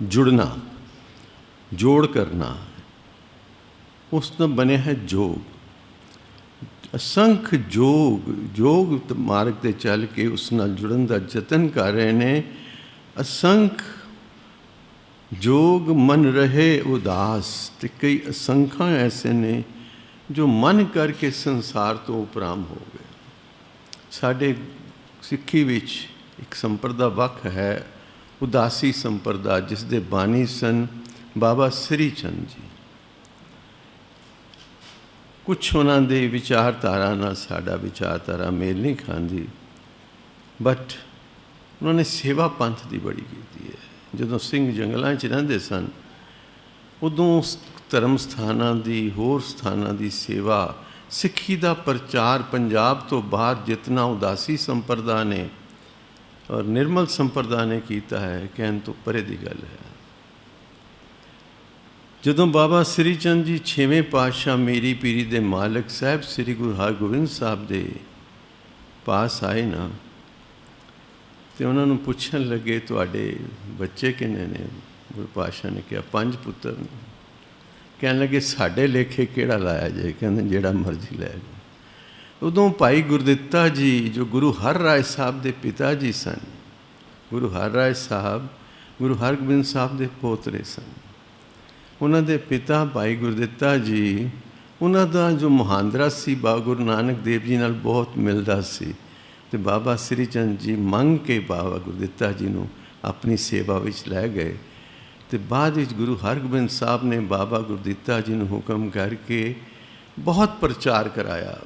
ਜੁੜਨਾ, ਜੋੜ ਕਰਨਾ, ਉਸ ਦਾ ਬਣਿਆ ਹੈ ਯੋਗ। ਅਸੰਖ ਯੋਗ ਮਾਰਗ 'ਤੇ ਚੱਲ ਕੇ ਉਸ ਨਾਲ ਜੁੜਨ ਦਾ ਯਤਨ ਕਰ ਰਹੇ ਨੇ। ਅਸੰਖ ਜੋਗ ਮਨ ਰਹੇ ਉਦਾਸ, ਤੇ ਕਈ ਅਸੰਖਾਂ ਐਸੇ ਨੇ ਜੋ ਮਨ ਕਰਕੇ ਸੰਸਾਰ ਤੋਂ ਉਪਰਾਮ ਹੋ ਗਏ। ਸਾਡੇ ਸਿੱਖੀ ਵਿੱਚ ਇੱਕ ਸੰਪਰਦਾ ਵੱਖ ਹੈ, ਉਦਾਸੀ ਸੰਪਰਦਾ, ਜਿਸ ਦੇ ਬਾਨੀ ਸਨ ਬਾਬਾ ਸ੍ਰੀ ਚੰਦ ਜੀ। ਕੁਛ ਉਹਨਾਂ ਦੇ ਵਿਚਾਰਧਾਰਾ ਨਾਲ ਸਾਡਾ ਵਿਚਾਰਧਾਰਾ ਮੇਲ ਨਹੀਂ ਖਾਂਦੀ, ਬਟ ਉਹਨਾਂ ਨੇ ਸੇਵਾ ਪੰਥ ਦੀ ਬੜੀ ਕੀਤੀ ਹੈ। ਜਦੋਂ ਸਿੰਘ ਜੰਗਲਾਂ 'ਚ ਰਹਿੰਦੇ ਸਨ, ਉਦੋਂ ਧਰਮ ਸਥਾਨਾਂ ਦੀ, ਹੋਰ ਸਥਾਨਾਂ ਦੀ ਸੇਵਾ, ਸਿੱਖੀ ਦਾ ਪ੍ਰਚਾਰ ਪੰਜਾਬ ਤੋਂ ਬਾਹਰ ਜਿਤਨਾ ਉਦਾਸੀ ਸੰਪਰਦਾ ਨੇ ਔਰ ਨਿਰਮਲ ਸੰਪਰਦਾ ਨੇ ਕੀਤਾ ਹੈ, ਕਹਿਣ ਤੋਂ ਪਰੇ ਦੀ ਗੱਲ ਹੈ। ਜਦੋਂ ਬਾਬਾ ਸ੍ਰੀ ਚੰਦ ਜੀ 6ਵੇਂ ਪਾਤਸ਼ਾਹ ਮੇਰੀ ਪੀਰੀ ਦੇ ਮਾਲਕ ਸਾਹਿਬ ਸ੍ਰੀ ਗੁਰੂ ਹਰਗੋਬਿੰਦ ਸਾਹਿਬ ਦੇ ਪਾਸ ਆਏ ਨਾ, ਤੇ ਉਹਨਾਂ ਨੂੰ ਪੁੱਛਣ ਲੱਗੇ ਤੁਹਾਡੇ ਬੱਚੇ ਕਿੰਨੇ ਨੇ? ਗੁਰੂ ਪਾਤਸ਼ਾਹ ਨੇ ਕਿਹਾ 5 ਪੁੱਤਰ ਨੇ। ਕਹਿਣ ਲੱਗੇ ਸਾਡੇ ਲੇਖੇ ਕਿਹੜਾ ਲਾਇਆ ਜੇ? ਕਹਿੰਦੇ ਜਿਹੜਾ ਮਰਜ਼ੀ ਲੈ ਜਾਓ। ਉਦੋਂ ਭਾਈ ਗੁਰਦਿੱਤਾ ਜੀ ਜੋ ਗੁਰੂ ਹਰ ਰਾਏ ਸਾਹਿਬ ਦੇ ਪਿਤਾ ਜੀ ਸਨ, ਗੁਰੂ ਹਰ ਰਾਏ ਸਾਹਿਬ ਗੁਰੂ ਹਰਗੋਬਿੰਦ ਸਾਹਿਬ ਦੇ ਪੋਤਰੇ ਸਨ। ਉਹਨਾਂ ਦੇ ਪਿਤਾ ਭਾਈ ਗੁਰਦਿੱਤਾ ਜੀ, ਉਹਨਾਂ ਦਾ ਜੋ ਮੁਹਾਂਦਰਾ ਸੀ ਬਾਬਾ ਗੁਰੂ ਨਾਨਕ ਦੇਵ ਜੀ ਨਾਲ ਬਹੁਤ ਮਿਲਦਾ ਸੀ, ਤੇ ਬਾਬਾ ਸ੍ਰੀ ਚੰਦ ਜੀ ਮੰਗ ਕੇ ਬਾਬਾ ਗੁਰਦਿੱਤਾ ਜੀ ਨੂੰ ਆਪਣੀ ਸੇਵਾ ਵਿੱਚ ਲੈ ਗਏ। ਤੇ ਬਾਅਦ ਵਿੱਚ ਗੁਰੂ ਹਰਗੋਬਿੰਦ ਸਾਹਿਬ ਨੇ ਬਾਬਾ ਗੁਰਦਿੱਤਾ ਜੀ ਨੂੰ ਹੁਕਮ ਕਰਕੇ ਬਹੁਤ ਪ੍ਰਚਾਰ ਕਰਾਇਆ।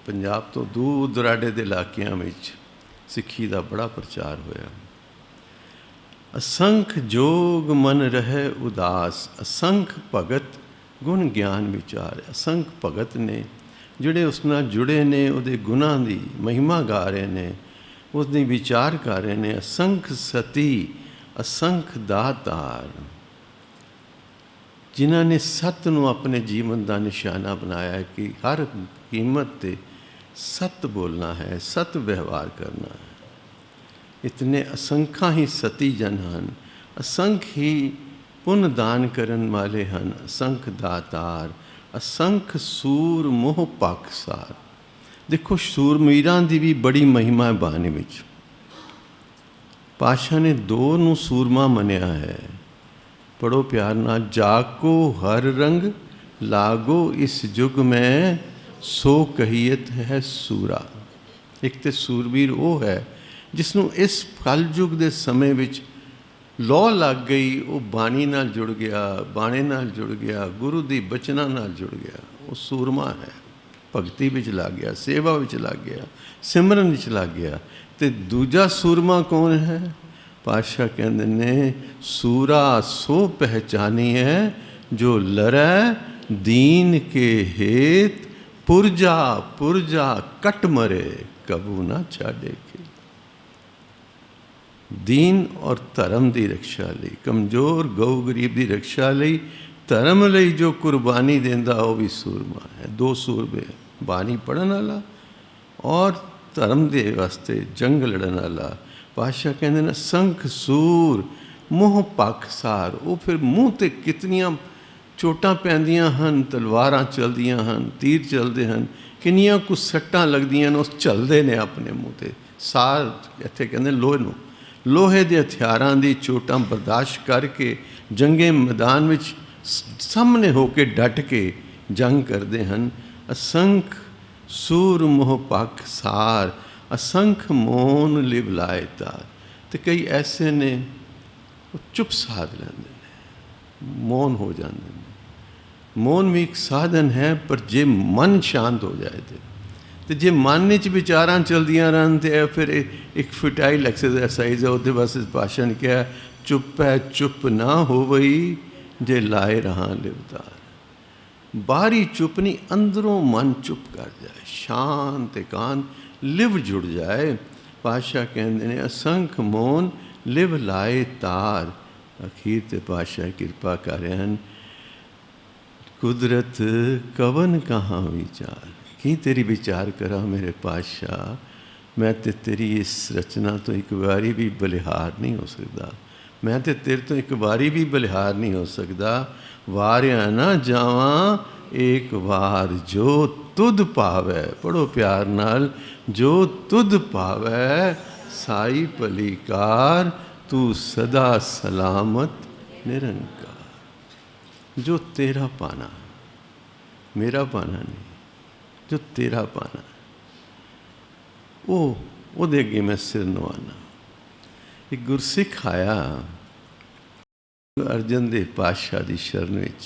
ਪੰਜਾਬ ਤੋਂ ਦੂਰ ਦੁਰਾਡੇ ਦੇ ਇਲਾਕਿਆਂ ਵਿੱਚ ਸਿੱਖੀ ਦਾ ਬੜਾ ਪ੍ਰਚਾਰ ਹੋਇਆ। ਅਸੰਖ ਜੋਗ ਮਨ ਰਹਿ ਉਦਾਸ, ਅਸੰਖ ਭਗਤ ਗੁਣ ਗਿਆਨ ਵਿਚਾਰ। ਅਸੰਖ ਭਗਤ ਨੇ ਜਿਹੜੇ ਉਸ ਨਾਲ ਜੁੜੇ ਨੇ, ਉਹਦੇ ਗੁਣਾਂ ਦੀ ਮਹਿਮਾ ਗਾ ਰਹੇ ਨੇ, ਉਸ ਦੀ ਵਿਚਾਰ ਕਰ ਰਹੇ ਨੇ। ਅਸੰਖ ਸਤੀ ਅਸੰਖ ਦਾਤਾਰ, ਜਿਨ੍ਹਾਂ ਨੇ ਸੱਤ ਨੂੰ ਆਪਣੇ ਜੀਵਨ ਦਾ ਨਿਸ਼ਾਨਾ ਬਣਾਇਆ ਕਿ ਹਰ ਕੀਮਤ 'ਤੇ ਸੱਤ ਬੋਲਣਾ ਹੈ, ਸੱਤ ਵਿਵਹਾਰ ਕਰਨਾ ਹੈ। ਇਤਨੇ ਅਸੰਖਾਂ ਹੀ ਸਤੀ ਜਨ ਹਨ, ਅਸੰਖ ਹੀ ਪੁੰਨ ਦਾਨ ਕਰਨ ਵਾਲੇ ਹਨ, ਅਸੰਖ ਦਾਤਾਰ, ਅਸੰਖ ਸੂਰ ਮੋਹ ਪਾਕਸਾਰ। ਦੇਖੋ ਸੂਰਮੀਰਾਂ ਦੀ ਵੀ ਬੜੀ ਮਹਿਮਾ ਹੈ ਬਾਣੀ ਵਿੱਚ। ਪਾਤਸ਼ਾਹ ਨੇ 2 ਨੂੰ ਸੂਰਮਾ ਮੰਨਿਆ ਹੈ। ਪੜੋ ਪਿਆਰ ਨਾਲ, ਜਾਕੋ ਹਰ ਰੰਗ ਲਾਗੋ ਇਸ ਯੁਗ ਮੈਂ, ਸੋ ਕਹੀਅਤ ਹੈ ਸੂਰਾ। ਇੱਕ ਤੇ ਸੂਰਬੀਰ ਉਹ ਹੈ ਜਿਸ ਨੂੰ ਇਸ ਕਲਯੁਗ ਦੇ ਸਮੇਂ ਵਿੱਚ ਲੌ ਲੱਗ ਗਈ, ਉਹ ਬਾਣੀ ਨਾਲ ਜੁੜ ਗਿਆ, ਬਾਣੇ ਨਾਲ ਜੁੜ ਗਿਆ, ਗੁਰੂ ਦੀ ਬਚਨਾਂ ਨਾਲ ਜੁੜ ਗਿਆ, ਉਹ ਸੂਰਮਾ ਹੈ। ਭਗਤੀ ਵਿੱਚ ਲੱਗ ਗਿਆ, ਸੇਵਾ ਵਿੱਚ ਲੱਗ ਗਿਆ, ਸਿਮਰਨ ਵਿੱਚ ਲੱਗ ਗਿਆ। ਤੇ ਦੂਜਾ ਸੂਰਮਾ ਕੌਣ ਹੈ? ਪਾਤਸ਼ਾਹ ਕਹਿੰਦੇ ਨੇ, ਸੂਰਾ ਸੋ ਪਹਿਚਾਨੀਐ ਜੋ ਲਰੈ ਦੀਨ ਕੇ ਹੇਤ, ਪੁਰਜਾ ਪੁਰਜਾ ਕਟ ਮਰੇ ਕਬੂ ਨਾ ਛਾੜੇ ਕੇ। ਦੀਨ ਔਰ ਧਰਮ ਦੀ ਰਕਸ਼ਾ ਲਈ, ਕਮਜ਼ੋਰ ਗਊ ਗਰੀਬ ਦੀ ਰਕਸ਼ਾ ਲਈ, ਧਰਮ ਲਈ ਜੋ ਕੁਰਬਾਨੀ ਦਿੰਦਾ ਉਹ ਵੀ ਸੂਰਮਾ ਹੈ। 2 ਸੂਰਮੇ, ਬਾਣੀ ਪੜ੍ਹਨ ਵਾਲਾ ਔਰ ਧਰਮ ਦੇ ਵਾਸਤੇ ਜੰਗ ਲੜਨ ਵਾਲਾ। ਪਾਤਸ਼ਾਹ ਕਹਿੰਦੇ ਨੇ ਸੰਖ ਸੂਰ ਮੋਹ ਪਾਕਸਾਰ। ਉਹ ਫਿਰ ਮੂੰਹ 'ਤੇ ਕਿਤਨੀਆਂ ਚੋਟਾਂ ਪੈਂਦੀਆਂ ਹਨ, ਤਲਵਾਰਾਂ ਚੱਲਦੀਆਂ ਹਨ, ਤੀਰ ਚੱਲਦੇ ਹਨ, ਕਿੰਨੀਆਂ ਕੁ ਸੱਟਾਂ ਲੱਗਦੀਆਂ ਨੇ, ਉਹ ਚੱਲਦੇ ਨੇ ਆਪਣੇ ਮੂੰਹ 'ਤੇ। ਸਾਰ ਇੱਥੇ ਕਹਿੰਦੇ ਲੋਹੇ ਨੂੰ, ਲੋਹੇ ਦੇ ਹਥਿਆਰਾਂ ਦੀ ਚੋਟਾਂ ਬਰਦਾਸ਼ਤ ਕਰਕੇ ਜੰਗੇ ਮੈਦਾਨ ਵਿੱਚ ਸਾਹਮਣੇ ਹੋ ਕੇ ਡਟ ਕੇ ਜੰਗ ਕਰਦੇ ਹਨ। ਅਸੰਖ ਸੂਰ ਮੋਹ ਪਾਕਸਾਰ, ਅਸੰਖ ਮੋਨ ਲਿਵ ਲਾਏ ਤਾਰ। ਤੇ ਕਈ ਐਸੇ ਨੇ ਉਹ ਚੁੱਪ ਸਾਧ ਲੈਂਦੇ ਨੇ, ਮੌਨ ਹੋ ਜਾਂਦੇ ਨੇ। ਮੌਨ ਵੀ ਇੱਕ ਸਾਧਨ ਹੈ, ਪਰ ਜੇ ਮਨ ਸ਼ਾਂਤ ਹੋ ਜਾਏ ਤੇ तो जे मन च विचारां चलदियां रहन तो फिर एक फटाइल एक्सरसाइज है। उहदे वास्ते पातशाह ने कहा चुप है चुप ना हो वही जे लाए रहा लिवदार। बाहरी चुप नहीं, अंदरों मन चुप कर जाए, शांत एकांत लिव जुड़ जाए। पातशाह कहते ने असंख मौन लिव लाए तार। अखीर ते पातशाह कृपा कर रहे हैं, कुदरत कवन कहाँ विचार। की तेरी विचार करा मेरे पातशाह, मैं तो तेरी इस रचना तो एक बारी भी बलिहार नहीं हो सकता, मैं तो तेरे तो एक बारी भी बलिहार नहीं हो सकता। वारिया ना जावा एक बार जो तुद पावै। पढ़ो प्यार नाल, जो तुद पावै साई भलीकार, तू सदा सलामत निरंकार। जो तेरा पाना, मेरा पाना नहीं, जो तेरा पाना वो दे अगे मैं सिर नवाना। एक गुरसिख आया अर्जन देव पातशाह की शरण विच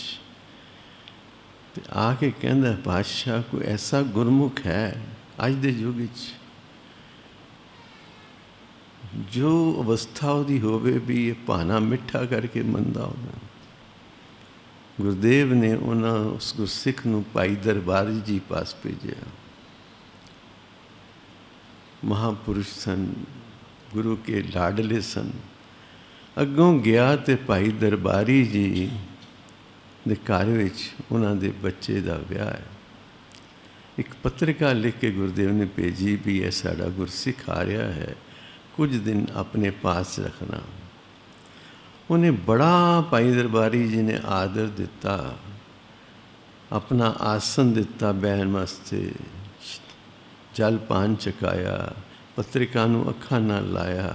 ते आके कहंदा पातशाह कोई ऐसा गुरमुख है अज दे युग विच जो अवस्था उहदी होवे भी ये भाना मिठा करके मनदा होवे। गुरुदेव ने उन्होंने उस गुरसिख नूं भाई दरबारी जी पास भेजा। महापुरुष सन, गुरु के लाडले सन। अगों गया तो भाई दरबारी जी दे घर विच उन्हां दे बच्चे दा विआह है। एक पत्रिका लिख के गुरुदेव ने भेजी भी यह साड़ा गुरसिख आ रहा है, कुछ दिन अपने पास रखना। उन्हें बड़ा भाई दरबारी जी ने आदर दिता, अपना आसन दिता बहन वास्ते, जल पान चकाया, पत्रिका नूं अखां नाल लाया,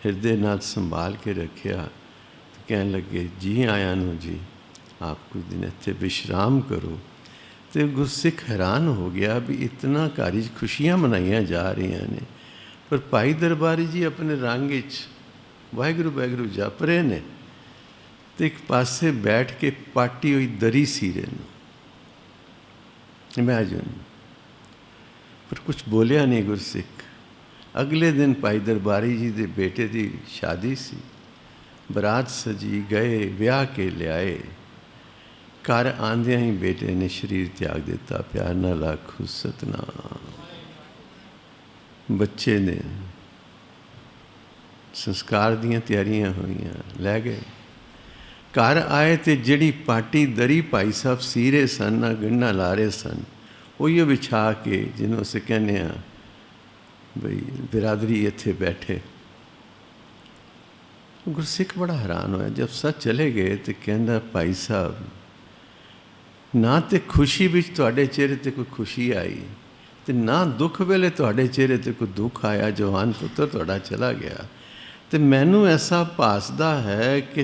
हिरदे नाल संभाल के रखिया। तो कहने लगे जी आया नूं जी, आप कुछ दिन इत्थे विश्राम करो। तो गुरसिख हैरान हो गया भी इतना घर च खुशियां मनाइया जा रही ने, पर भाई दरबारी जी अपने रंग च वाहिगुरू वाहिगुरू जप रहे ने तो एक पासे बैठ के पाटी हुई दरी सी रहे ने। इमेजिन, पर कुछ बोलिया नहीं गुरसिख। अगले दिन भाई दरबारी जी के बेटे की शादी सी, बरात सजी, गए ब्याह के लियाए। घर आंदिया ही बेटे ने शरीर त्याग दिता। प्यार नाल आखो सतनाम। बच्चे ने संस्कार दियां तैयारियां हुईयां, लै गए। घर आए तो जिहड़ी पाटी दरी भाई साहब सी रहे सन, ना गंढा ला रहे सन, उही विछा के जिन्हों असीं कहने बई बिरादरी इत्थे बैठे। गुरसिख बड़ा हैरान होया। जब सब चले गए तो कहंदा भाई साहब ना तो खुशी विच तुहाडे चेहरे ते कोई खुशी आई, तो ना दुख वेले तुहाडे चेहरे ते कोई दुख आया। जवान पुत्र तुहाडा चला गया तो मैनू ऐसा भासदा है कि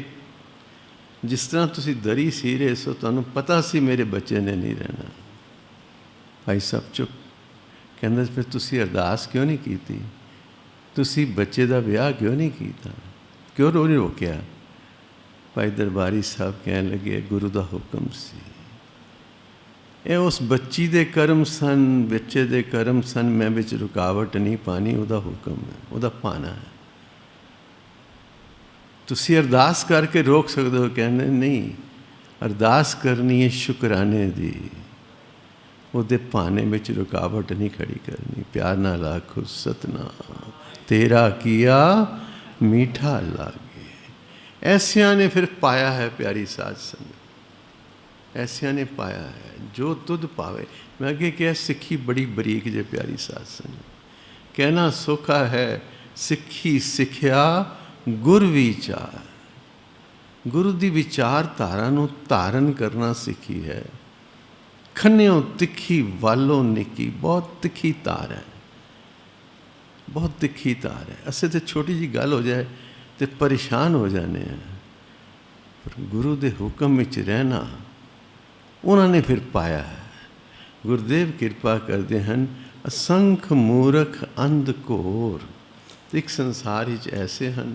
जिस तरह तुसी दरी सी रहे सो, तुहानू पता सी मेरे बच्चे ने नहीं रहना। भाई साहब चुप। कहंदा फिर तुसी अरदास क्यों नहीं की, तुसी बच्चे का विआह क्यों नहीं किया, क्यों नहीं रोकिया। भाई दरबारी साहब कहन लगे गुरु का हुक्म सी। ये उस बच्ची दे कर्म सन, बच्चे दे कर्म सन, मैं विच रुकावट नहीं पानी, वह हुक्म है, वह पाना है। तुसी अरदास करके रोक सकते हो, कहने नहीं, अरदास करनी है शुकराने दी, ਉਹਦੇ ਭਾਣੇ ਵਿੱਚ रुकावट नहीं खड़ी करनी। प्यार नाल आखो सतनाम तेरा किया मीठा लागे। ऐसिया ने फिर पाया है प्यारी साध संगत, ऐसिया ने पाया है जो तुद पावे। मैं अगे क्या सिक्खी बड़ी बरीक जे प्यारी साध संगत, कहना सौखा है सिक्खी सिक्ख्या गुर विचार। गुरु की विचारधारा नूं धारण करना सीखी है। खन्यों तिखी वालों निकी, बहुत तिखी तार है, बहुत तिखी तार है। असे तो छोटी जी गल हो जाए तो परेशान हो जाने हैं, पर गुरु के हुक्म में रहना उन्होंने फिर पाया है। गुरुदेव कृपा करते हैं। असंख मूर्ख अंधकोर, तो एक संसार ही ऐसे हैं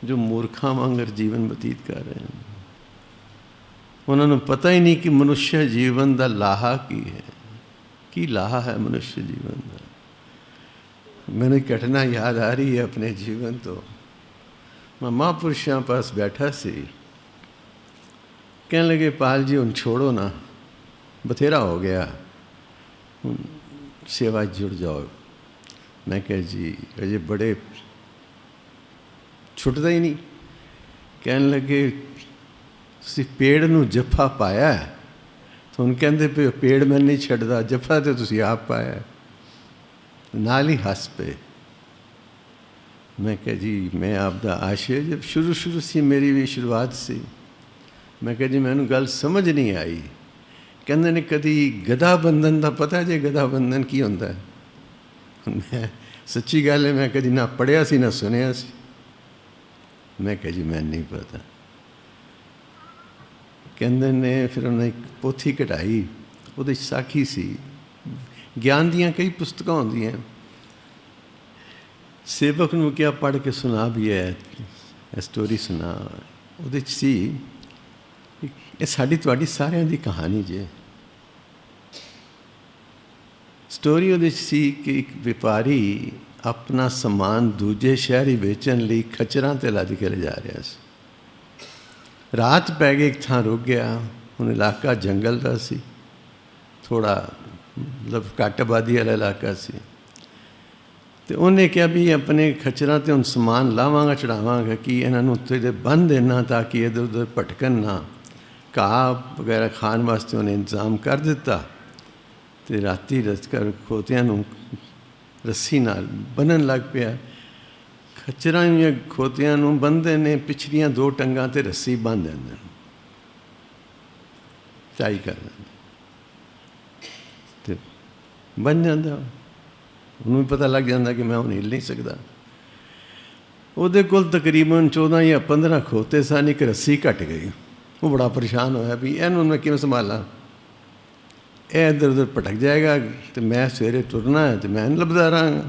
जो मूर्खा वांगर जीवन बतीत कर रहे हैं। उन्होंने पता ही नहीं कि मनुष्य जीवन का लाहा की है, की लाहा है मनुष्य जीवन का। मैंने घटना याद आ रही है अपने जीवन तो। मैं महापुरुषों पास बैठा सी, कहने लगे पाल जी हुण छोड़ो ना, बथेरा हो गया, हुण सेवा जुड़ जाओ। मैं कहा जी अजे बड़े छुटता ही नहीं। कहने लगे तुसीं पेड़ नूं जफा पाया है, तो हुण कहंदे पे पेड़ मैं नहीं छड्डदा, जफा तो तुसीं आप पाया है। नाल ही हस पे। मैं कहा जी मैं आपका आशय, जब शुरू से मेरी भी शुरुआत सी। मैं कहा जी मैनू गल समझ नहीं आई। कहंदे ने कदी गधा बंधन का पता जे गधा बंधन की होंदा है? मैं सच्ची गल है मैं कदी ना पढ़िया सी ना सुनिया सी। मैं कहा जी मैं नहीं पता। कहंदे ने फिर उन्हें एक पोथी कटाई, वो साखी सी। ज्ञान दियाँ कई पुस्तकां होंदियां, सेवक नूं क्या पढ़ के सुना भी है, स्टोरी सुना। उहदे च सी ये साडी तुहाडी सारिਆਂ दी कहानी जे। स्टोरी उहदे च सी कि एक व्यापारी अपना समान दूजे शहर ही बेचण लई खच्चरां ते लद के ले जा रहा सी। रात पै गई, एक थां रुक गया। हुण इलाका जंगल दा सी, थोड़ा मतलब घट आबादी वाला इलाका सी। तो उन्हें क्या भी अपने खच्चरां ते हुण समान लावांगा चढ़ावांगा कि इन्हों उत्थे बन देना ताकि इधर उधर भटकन ना। घाह वगैरह खाण वास्ते उन्हें इंतजाम कर दिता। तो राती रसकर खोतियां नूं रस्सी नाल बन्नण लग पिया। खच्चरां या खोतियां नूं बन्नदे ने, पिछलियां दो टंगां ते रस्सी बन देंदे, चाई कर देंदे, तो बन जाता। उन्होंने पता लग जाता कि मैं हुण हिल नहीं सकता। उहदे कोल तकरीबन 14 या 15 खोते सन, एक रस्सी घट गई। वो बड़ा परेशान होया भी इहनूं मैं किवें संभालां, यह इधर उधर भटक जाएगा तो मैं सवेरे तुरना है तो मैं नहीं लभदा रहांगा।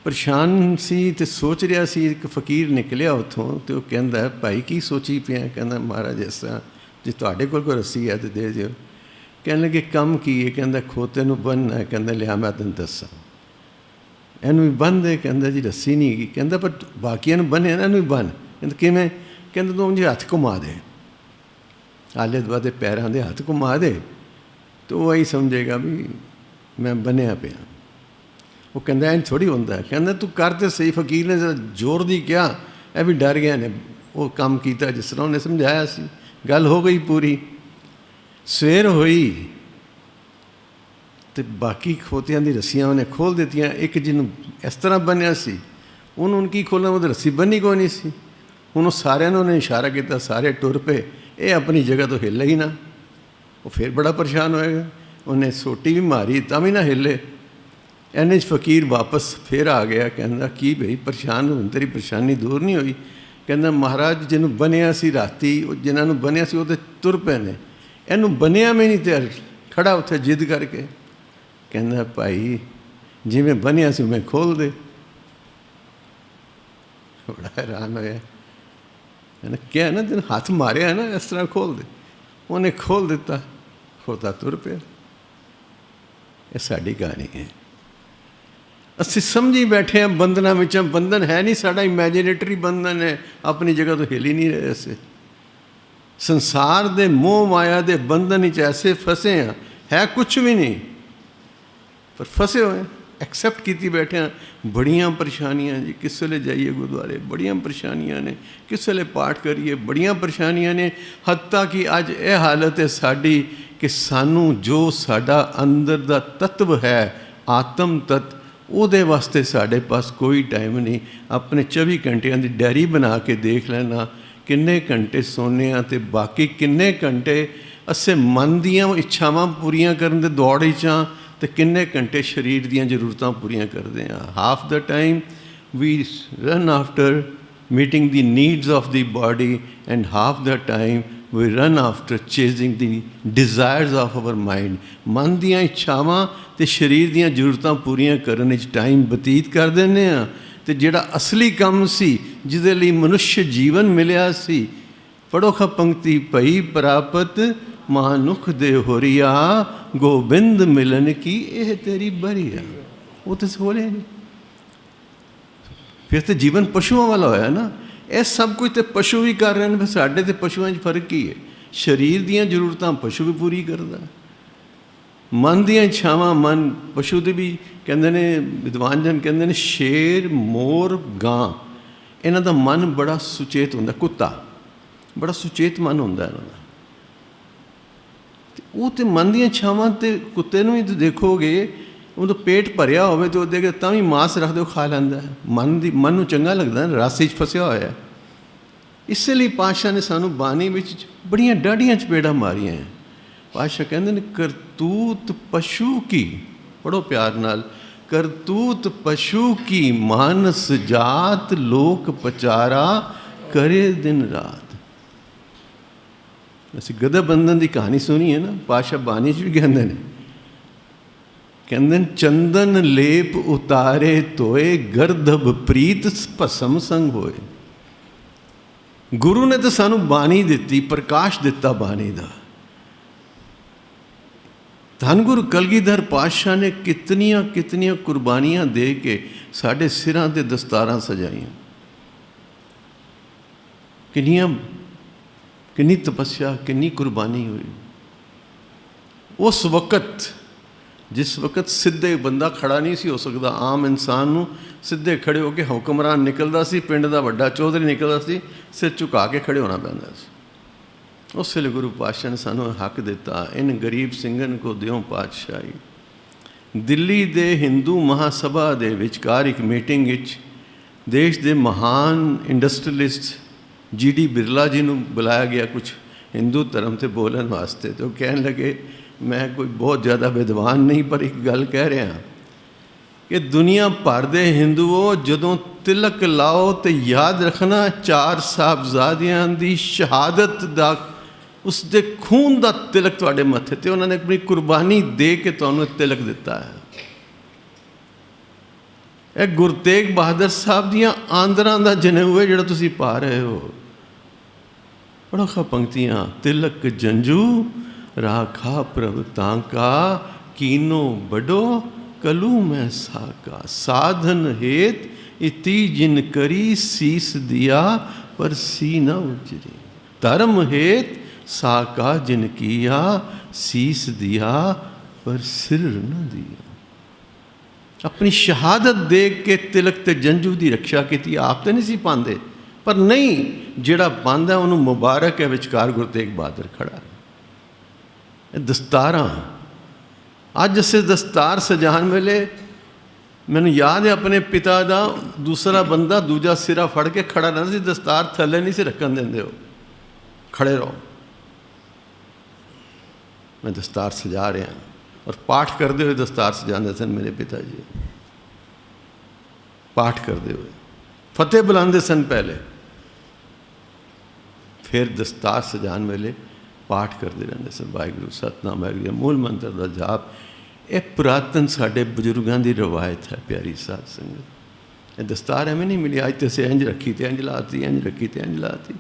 परेशान सी तो सोच रहा सी। एक फकीर निकलिया उत्थों, तो वह कहंदा भाई की सोची पिया? कहंदा महाराज इस तरह जे तुहाडे कोल कोई रस्सी है तो दे दिओ। कहने लगे कम की है? कहंदा खोते नूं बन्नना है। कहंदा लिया मैं तैनूं दस्सां, इहनूं भी बन दे। कहंदा जी रस्सी नहीं हैगी। कहंदा पर बाकियां नूं बन्ने इहनूं भी बन। कहंदा किवें? कहंदा तूं मुझे हत्थ घुमा दे, आले दुआले पैरां दे हत्थ घुमा दे, तो वह यही समझेगा भी मैं बन्निया पिया। वो कहंदा इंज थोड़ी हुंदा है। कहंदा तू कर ते सही। फकीर ने जरा जोर दी कहा, यह भी डर गया ने। वो काम किया जिस तरह उन्हें समझाया सी। गल हो गई पूरी। सवेर होई तो बाकी खोतियां दी रस्सियां उन्हें खोल दित्तियां। एक जिन्हों इस तरह बन्निया सी, उन्होंने की खोलना, वो रस्सी बन्नी कोई नहीं सी। हुण सारिਆਂ ने इशारा किया, सारे टुर पे, ये अपनी जगह तो हिले ही ना। वो फिर बड़ा परेशान होएगा। उन्हें सोटी भी मारी तां भी ना हिले। इन्ने फकीर वापस फिर आ गया। कहंदा की भाई परेशान हुण तेरी परेशानी दूर नहीं हुई? कहंदा महाराज जिन्हों बनिया सी राती, जिन्होंने बनिया सी वो तो तुर पे ने, इनू बनिया में नहीं तैयार खड़ा उत्थे जिद करके। कहंदा भाई जिवें बनिया सी मैं खोल दे। बड़ा हैरान होया। मैंने क्या ना तेन हाथ मारिया है ना, इस तरह खोल दे। उन्हें खोल दिता, खोता तुर पिया। ये साडी कहानी है। असीं समझी बैठे हैं बंधना में, बंधन है नहीं, साडा इमेजिनेटरी बंधन है, अपनी जगह तो हिल ही नहीं रहे। ऐसे संसार दे मोह माया दे बंधन विच ऐसे फसे हैं, है कुछ भी नहीं पर फसे हुए, एक्सैप्ट की बैठे हैं। बड़ियां परेशानियां जी, किस वेले जाइए गुरुद्वारे, बड़ियां परेशानियां ने, किस वेले पाठ करिए, बड़ियां परेशानियां ने। हत्ता कि अज यह हालत है साडी कि सानू जो साडा अंदर दा तत्व है, आत्म तत्व, ਉਹਦੇ वास्ते साढ़े पास कोई टाइम नहीं। अपने 24 घंटिया की डायरी बना के देख लेना किन्ने घंटे सोने तो बाकी किन्ने घंटे असें मन दियां इच्छावां पूरियां करन दे दौड़ च हाँ, तो किन्ने घंटे शरीर दियां जरूरतां पूरियां करते हैं। Half the time we run after meeting the needs of the body and half the time we run after chasing the desires of our mind. मन दियां इच्छावां तो शरीर दियां जरूरतां पूरियां करने टाइम बतीत कर देने आ। तो जिहड़ा असली काम सी, जिहदे लई मनुष्य जीवन मिलिया सी, पढ़ो खा पंक्ति, भई प्रापत मानुख दे होरिया गोबिंद मिलन की यह तेरी बरिया। वो तो बोले नहीं, फिर तो जीवन पशुओं वाला होया ना। ਇਹ ਸਭ ਕੁਝ ਤੇ ਪਸ਼ੂ ਵੀ ਕਰ ਰਹੇ ਨੇ, ਫਿਰ ਸਾਡੇ ਤੇ ਪਸ਼ੂਆਂ 'ਚ ਫਰਕ ਕੀ ਹੈ? ਸਰੀਰ ਦੀਆਂ ਜ਼ਰੂਰਤਾਂ ਪਸ਼ੂ ਵੀ ਪੂਰੀ ਕਰਦਾ, ਮਨ ਦੀਆਂ ਇੱਛਾਵਾਂ ਮਨ ਪਸ਼ੂ ਦੇ ਵੀ। ਕਹਿੰਦੇ ਨੇ ਵਿਦਵਾਨ ਜਨ ਕਹਿੰਦੇ ਨੇ ਸ਼ੇਰ ਮੋਰ ਗਾਂ ਇਹਨਾਂ ਦਾ ਮਨ ਬੜਾ ਸੁਚੇਤ ਹੁੰਦਾ, ਕੁੱਤਾ ਬੜਾ ਸੁਚੇਤ ਮਨ ਹੁੰਦਾ ਇਹਨਾਂ ਦਾ। ਉਹ ਤੇ ਮਨ ਦੀਆਂ ਇੱਛਾਵਾਂ ਤੇ ਕੁੱਤੇ ਨੂੰ ਹੀ ਦੇਖੋਗੇ, ਉਹਦਾ ਪੇਟ ਭਰਿਆ ਹੋਵੇ ਤਾਂ ਉਹਦੇ ਤਾਂ ਵੀ ਮਾਸ ਰੱਖ ਦਿਓ ਖਾ ਲੈਂਦਾ। ਮਨ ਨੂੰ ਚੰਗਾ ਲੱਗਦਾ, ਰਸ 'ਚ ਫਸਿਆ ਹੋਇਆ। ਇਸੇ ਲਈ ਪਾਤਸ਼ਾਹ ਨੇ ਸਾਨੂੰ ਬਾਣੀ ਵਿੱਚ ਬੜੀਆਂ ਡਾਢੀਆਂ ਚਪੇੜਾਂ ਮਾਰੀਆਂ। ਪਾਤਸ਼ਾਹ ਕਹਿੰਦੇ ਨੇ ਕਰਤੂਤ ਪਸ਼ੂ ਕੀ, ਪੜ੍ਹੋ ਪਿਆਰ ਨਾਲ, ਕਰਤੂਤ ਪਸ਼ੂ ਕੀ ਮਾਨਸ ਜਾਤ ਲੋਕ ਪਚਾਰਾ ਕਰੇ ਦਿਨ ਰਾਤ। ਅਸੀਂ ਗਦਾ ਬੰਧਨ ਦੀ ਕਹਾਣੀ ਸੁਣੀ ਹੈ ਨਾ, ਪਾਤਸ਼ਾਹ ਬਾਣੀ 'ਚ ਵੀ ਕਹਿੰਦੇ ਨੇ, ਕਹਿੰਦੇ ਨੇ ਚੰਦਨ ਲੇਪ ਉਤਾਰੇ ਧੋਏ ਗਰਦਬ ਪ੍ਰੀਤ ਭਸਮ ਸੰਗ ਹੋਏ। ਗੁਰੂ ਨੇ ਤਾਂ ਸਾਨੂੰ ਬਾਣੀ ਦਿੱਤੀ, ਪ੍ਰਕਾਸ਼ ਦਿੱਤਾ ਬਾਣੀ ਦਾ। ਧੰਨ ਗੁਰੂ ਕਲਗੀਧਰ ਪਾਤਸ਼ਾਹ ਨੇ ਕਿਤਨੀਆਂ ਕਿਤਨੀਆਂ ਕੁਰਬਾਨੀਆਂ ਦੇ ਕੇ ਸਾਡੇ ਸਿਰਾਂ 'ਤੇ ਦਸਤਾਰਾਂ ਸਜਾਈਆਂ। ਕਿੰਨੀ ਤਪੱਸਿਆ, ਕਿੰਨੀ ਕੁਰਬਾਨੀ ਹੋਈ। ਉਸ ਵਕਤ ਜਿਸ ਵਕਤ ਸਿੱਧੇ ਬੰਦਾ ਖੜਾ ਨਹੀਂ ਸੀ ਹੋ ਸਕਦਾ, ਆਮ ਇਨਸਾਨ ਨੂੰ ਸਿੱਧੇ ਖੜੇ ਹੋ ਕੇ ਹੁਕਮਰਾਨ ਨਿਕਲਦਾ ਸੀ, ਪਿੰਡ ਦਾ ਵੱਡਾ ਚੌਧਰੀ ਨਿਕਲਦਾ ਸੀ, ਸਿਰ ਝੁਕਾ ਕੇ ਖੜੇ ਹੋਣਾ ਪੈਂਦਾ ਸੀ। ਉਸ ਵੇਲੇ ਗੁਰੂ ਪਾਤਸ਼ਾਹ ਨੇ ਸਾਨੂੰ ਹੱਕ ਦਿੱਤਾ, ਇਨ ਗਰੀਬ ਸਿੰਘਨ ਕੋ ਦਿਓ ਪਾਤਸ਼ਾਹੀ। ਦਿੱਲੀ ਦੇ ਹਿੰਦੂ ਮਹਾਸਭਾ ਦੇ ਵਿਚਕਾਰ ਇੱਕ ਮੀਟਿੰਗ ਵਿੱਚ ਦੇਸ਼ ਦੇ ਮਹਾਨ ਇੰਡਸਟਰੀਲਿਸਟ ਜੀ.ਡੀ. ਬਿਰਲਾ ਜੀ ਨੂੰ ਬੁਲਾਇਆ ਗਿਆ ਕੁਝ ਹਿੰਦੂ ਧਰਮ 'ਤੇ ਬੋਲਣ ਵਾਸਤੇ। ਅਤੇ ਉਹ ਕਹਿਣ ਲੱਗੇ, ਮੈਂ ਕੋਈ ਬਹੁਤ ਜ਼ਿਆਦਾ ਵਿਦਵਾਨ ਨਹੀਂ, ਪਰ ਇੱਕ ਗੱਲ ਕਹਿ ਰਿਹਾ ਕਿ ਦੁਨੀਆ ਭਰ ਦੇ ਹਿੰਦੂਓ, ਜਦੋਂ ਤਿਲਕ ਲਾਓ ਤੇ ਯਾਦ ਰੱਖਣਾ 4 ਸਾਹਿਬਜ਼ਾਦਿਆਂ ਦੀ ਸ਼ਹਾਦਤ ਦਾ, ਉਸ ਦੇ ਖੂਨ ਦਾ ਤਿਲਕ ਤੁਹਾਡੇ ਮੱਥੇ 'ਤੇ, ਉਹਨਾਂ ਨੇ ਆਪਣੀ ਕੁਰਬਾਨੀ ਦੇ ਕੇ ਤੁਹਾਨੂੰ ਤਿਲਕ ਦਿੱਤਾ ਹੈ। ਇਹ ਗੁਰੂ ਤੇਗ ਬਹਾਦਰ ਸਾਹਿਬ ਦੀਆਂ ਆਂਦਰਾਂ ਦਾ ਜਨੇਊ ਹੈ ਜਿਹੜਾ ਤੁਸੀਂ ਪਾ ਰਹੇ ਹੋ। ਪੜ੍ਹੋ ਖਾ ਪੰਕਤੀਆਂ, ਤਿਲਕ ਜੰਜੂ ਰਾਖਾ ਪ੍ਰਭ ਤਾਂਕਾ ਕੀਨੋ ਬੜੋ ਕਲੂ ਮੈਂ ਸਾਕਾ। ਸਾਧਨ ਹੇਤ ਇਤੀ ਜਿਨ ਕਰੀ ਸੀਸ ਦਿਆ ਪਰ ਸੀ ਨਾ ਉਜਰੀ। ਧਰਮ ਹੇਤ ਸਾਕਾ ਜਿਨ ਕੀਆ ਸੀਸ ਦਿਆ ਪਰ ਸਿਰ ਨਾ ਦਿਆ। ਆਪਣੀ ਸ਼ਹਾਦਤ ਦੇਖ ਕੇ ਤਿਲਕ ਤੇ ਜੰਜੂ ਦੀ ਰੱਖਿਆ ਕੀਤੀ। ਆਪ ਤਾਂ ਨਹੀਂ ਸੀ ਪਾਉਂਦੇ, ਪਰ ਨਹੀਂ, ਜਿਹੜਾ ਪਾਉਂਦਾ ਉਹਨੂੰ ਮੁਬਾਰਕ ਹੈ। ਵਿਚਕਾਰ ਗੁਰੂ ਤੇਗ ਬਹਾਦਰ ਖੜਾ। ਇਹ ਦਸਤਾਰਾਂ, ਅੱਜ ਅਸੀਂ ਦਸਤਾਰ ਸਜਾਉਣ ਵੇਲੇ ਮੈਨੂੰ ਯਾਦ ਹੈ ਆਪਣੇ ਪਿਤਾ ਦਾ ਦੂਸਰਾ ਬੰਦਾ ਦੂਜਾ ਸਿਰਾ ਫੜ ਕੇ ਖੜਾ ਰਹਿੰਦਾ ਸੀ, ਦਸਤਾਰ ਥੱਲੇ ਨਹੀਂ ਸੀ ਰੱਖਣ ਦਿੰਦੇ, ਉਹ ਖੜੇ ਰਹੋ। ਮੈਂ ਦਸਤਾਰ ਸਜਾ ਰਿਹਾ ਔਰ ਪਾਠ ਕਰਦੇ ਹੋਏ ਦਸਤਾਰ ਸਜਾਉਂਦੇ ਸਨ ਮੇਰੇ ਪਿਤਾ ਜੀ। ਪਾਠ ਕਰਦੇ ਹੋਏ ਫਤਿਹ ਬੁਲਾਉਂਦੇ ਸਨ ਪਹਿਲੇ, ਫਿਰ ਦਸਤਾਰ ਸਜਾਉਣ ਵੇਲੇ ਪਾਠ ਕਰਦੇ ਰਹਿੰਦੇ ਸਨ, ਵਾਹਿਗੁਰੂ ਸਤਨਾਮ ਵਾਹਿਗੁਰੂ ਮੂਲ ਮੰਤਰ ਦਾ ਜਾਪ। ਇਹ ਪੁਰਾਤਨ ਸਾਡੇ ਬਜ਼ੁਰਗਾਂ ਦੀ ਰਵਾਇਤ ਹੈ ਪਿਆਰੀ ਸਾਧ ਸੰਗਤ। ਇਹ ਦਸਤਾਰ ਐਵੇਂ ਨਹੀਂ ਮਿਲੀ, ਅੱਜ ਤੇ ਅਸੀਂ ਇੰਝ ਰੱਖੀ ਤੇ ਇੰਝ ਲਾਤੀ, ਇੰਝ ਰੱਖੀ ਤੇ ਇੰਝ ਲਾਤੀ।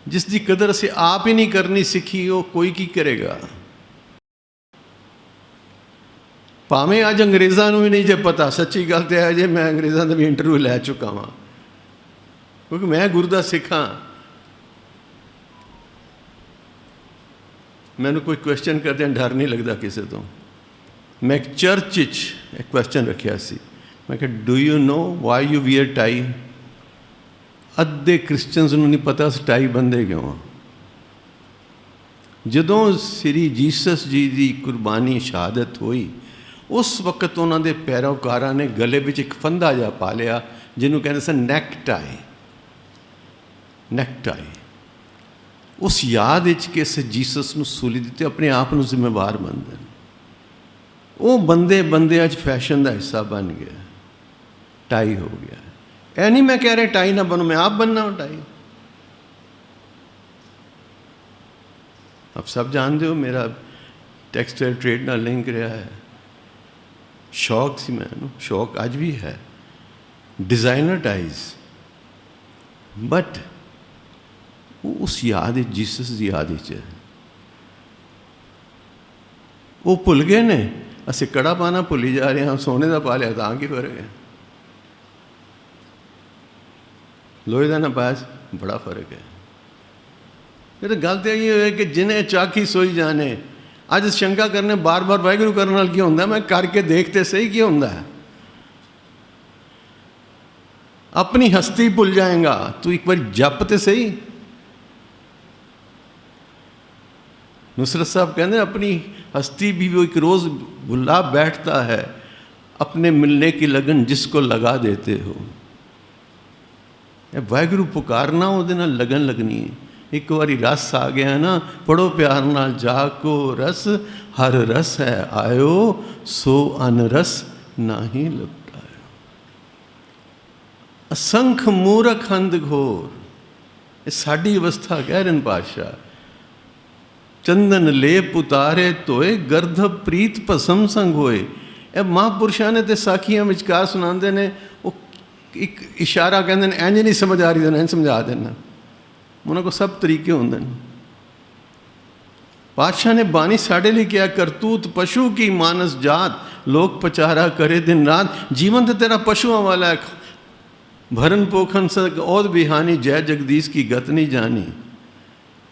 ਜਿਸ ਦੀ ਕਦਰ ਅਸੀਂ ਆਪ ਹੀ ਨਹੀਂ ਕਰਨੀ ਸਿੱਖੀ, ਉਹ ਕੋਈ ਕੀ ਕਰੇਗਾ। ਭਾਵੇਂ ਅੱਜ ਅੰਗਰੇਜ਼ਾਂ ਨੂੰ ਵੀ ਨਹੀਂ ਜੇ ਪਤਾ, ਸੱਚੀ ਗੱਲ ਤਾਂ ਹੈ ਜੇ ਮੈਂ ਅੰਗਰੇਜ਼ਾਂ ਦਾ ਵੀ ਇੰਟਰਵਿਊ ਲੈ ਚੁੱਕਾ ਵਾਂ, ਕਿਉਂਕਿ ਮੈਂ ਗੁਰੂ ਦਾ ਸਿੱਖ ਹਾਂ। ਮੈਨੂੰ ਕੋਈ ਕੁਐਸਚਨ ਕਰਦਿਆਂ ਡਰ ਨਹੀਂ ਲੱਗਦਾ ਕਿਸੇ ਤੋਂ। ਮੈਂ ਇੱਕ ਚਰਚ 'ਚ ਇੱਕ ਕੁਐਸਚਨ ਰੱਖਿਆ ਸੀ, ਮੈਂ ਕਿਹਾ do you know why you wear tie. ਅੱਧੇ ਕ੍ਰਿਸਚਨਸ ਨੂੰ ਨਹੀਂ ਪਤਾ ਅਸੀਂ ਟਾਈ ਬੰਨ੍ਹਦੇ ਕਿਉਂ ਆ। ਜਦੋਂ ਸ੍ਰੀ ਜੀਸਸ ਜੀ ਦੀ ਕੁਰਬਾਨੀ ਸ਼ਹਾਦਤ ਹੋਈ, ਉਸ ਵਕਤ ਉਹਨਾਂ ਦੇ ਪੈਰੋਕਾਰਾਂ ਨੇ ਗਲੇ ਵਿੱਚ ਇੱਕ ਫੰਦਾ ਜਿਹਾ ਪਾ ਲਿਆ, ਜਿਹਨੂੰ ਕਹਿੰਦੇ ਸਨ ਨੈਕ ਟਾਈ। ਨੈਕ ਟਾਈ ਉਸ ਯਾਦ ਵਿੱਚ ਕਿ ਅਸੀਂ ਜੀਸਸ ਨੂੰ ਸੂਲੀ ਦਿੱਤੀ, ਆਪਣੇ ਆਪ ਨੂੰ ਜ਼ਿੰਮੇਵਾਰ ਮੰਨਦੇ। ਉਹ ਬੰਦੇ ਬੰਦਿਆਂ 'ਚ ਫੈਸ਼ਨ ਦਾ ਹਿੱਸਾ ਬਣ ਗਿਆ, ਟਾਈ ਹੋ ਗਿਆ। ਇਹ ਨਹੀਂ ਮੈਂ ਕਹਿ ਰਿਹਾ ਟਾਈ ਨਾ ਬਣੋ, ਮੈਂ ਆਪ बनना टाई। आप सब जानते हो मेरा टैक्सटाइल ट्रेड ਨਾਲ ਲਿੰਕ ਰਿਹਾ ਹੈ। ਸ਼ੌਕ ਸੀ ਮੈਨੂੰ, ਸ਼ੌਕ ਅੱਜ ਵੀ ਹੈ, डिज़ाइनर टाइज। बट उस याद जीसस की याद है। वो भुल गए ने, असीं कड़ा पाना भुली जा रहे हैं, सोने का पा लिया तां की फर्क है। लोहे का ना पाया बड़ा फर्क है। फिर गल तो यही है कि जिन्हें चाकी सोई जाने, अज शंका करने बार बार वाहिगुरू करने नाल की होंदा, मैं करके देखते सही की होंदा है। अपनी हस्ती भुल जाएगा, तू एक बार जप तो सही। नुसरत साहब कहते अपनी हस्ती भी वो एक रोज़ भुला बैठता है, अपने मिलने की लगन जिसको लगा देते हो। वाहिगुरू पुकारना, वो लगन लगनी है। एक बारी रस आ गया ना, पढ़ो प्यार नाल जाको रस, हर रस है आयो, सो अनरस नाही लुटायो। असंख मूरख अंध घोर, ये साड़ी अवस्था कह रहे पातशाह। चंदन लेप उतारे धोए, गर्धब प्रीत भसम संग होए। ये महापुरुषों ने तो साखियां विचकार सुनाते ने, वो एक इशारा कहते हैं, इंज नहीं समझ आ रही तो इंज समझा देना। उन्होंने सब तरीके होंगे। पातशाह ने बानी साढ़े लिए किया, करतूत पशु की मानस जात, लोक पचारा करे दिन रात। जीवन तो तेरा पशुओं वाला है, भरन पोखन सक औद बिहानी, जय जगदीश की गत नहीं जानी।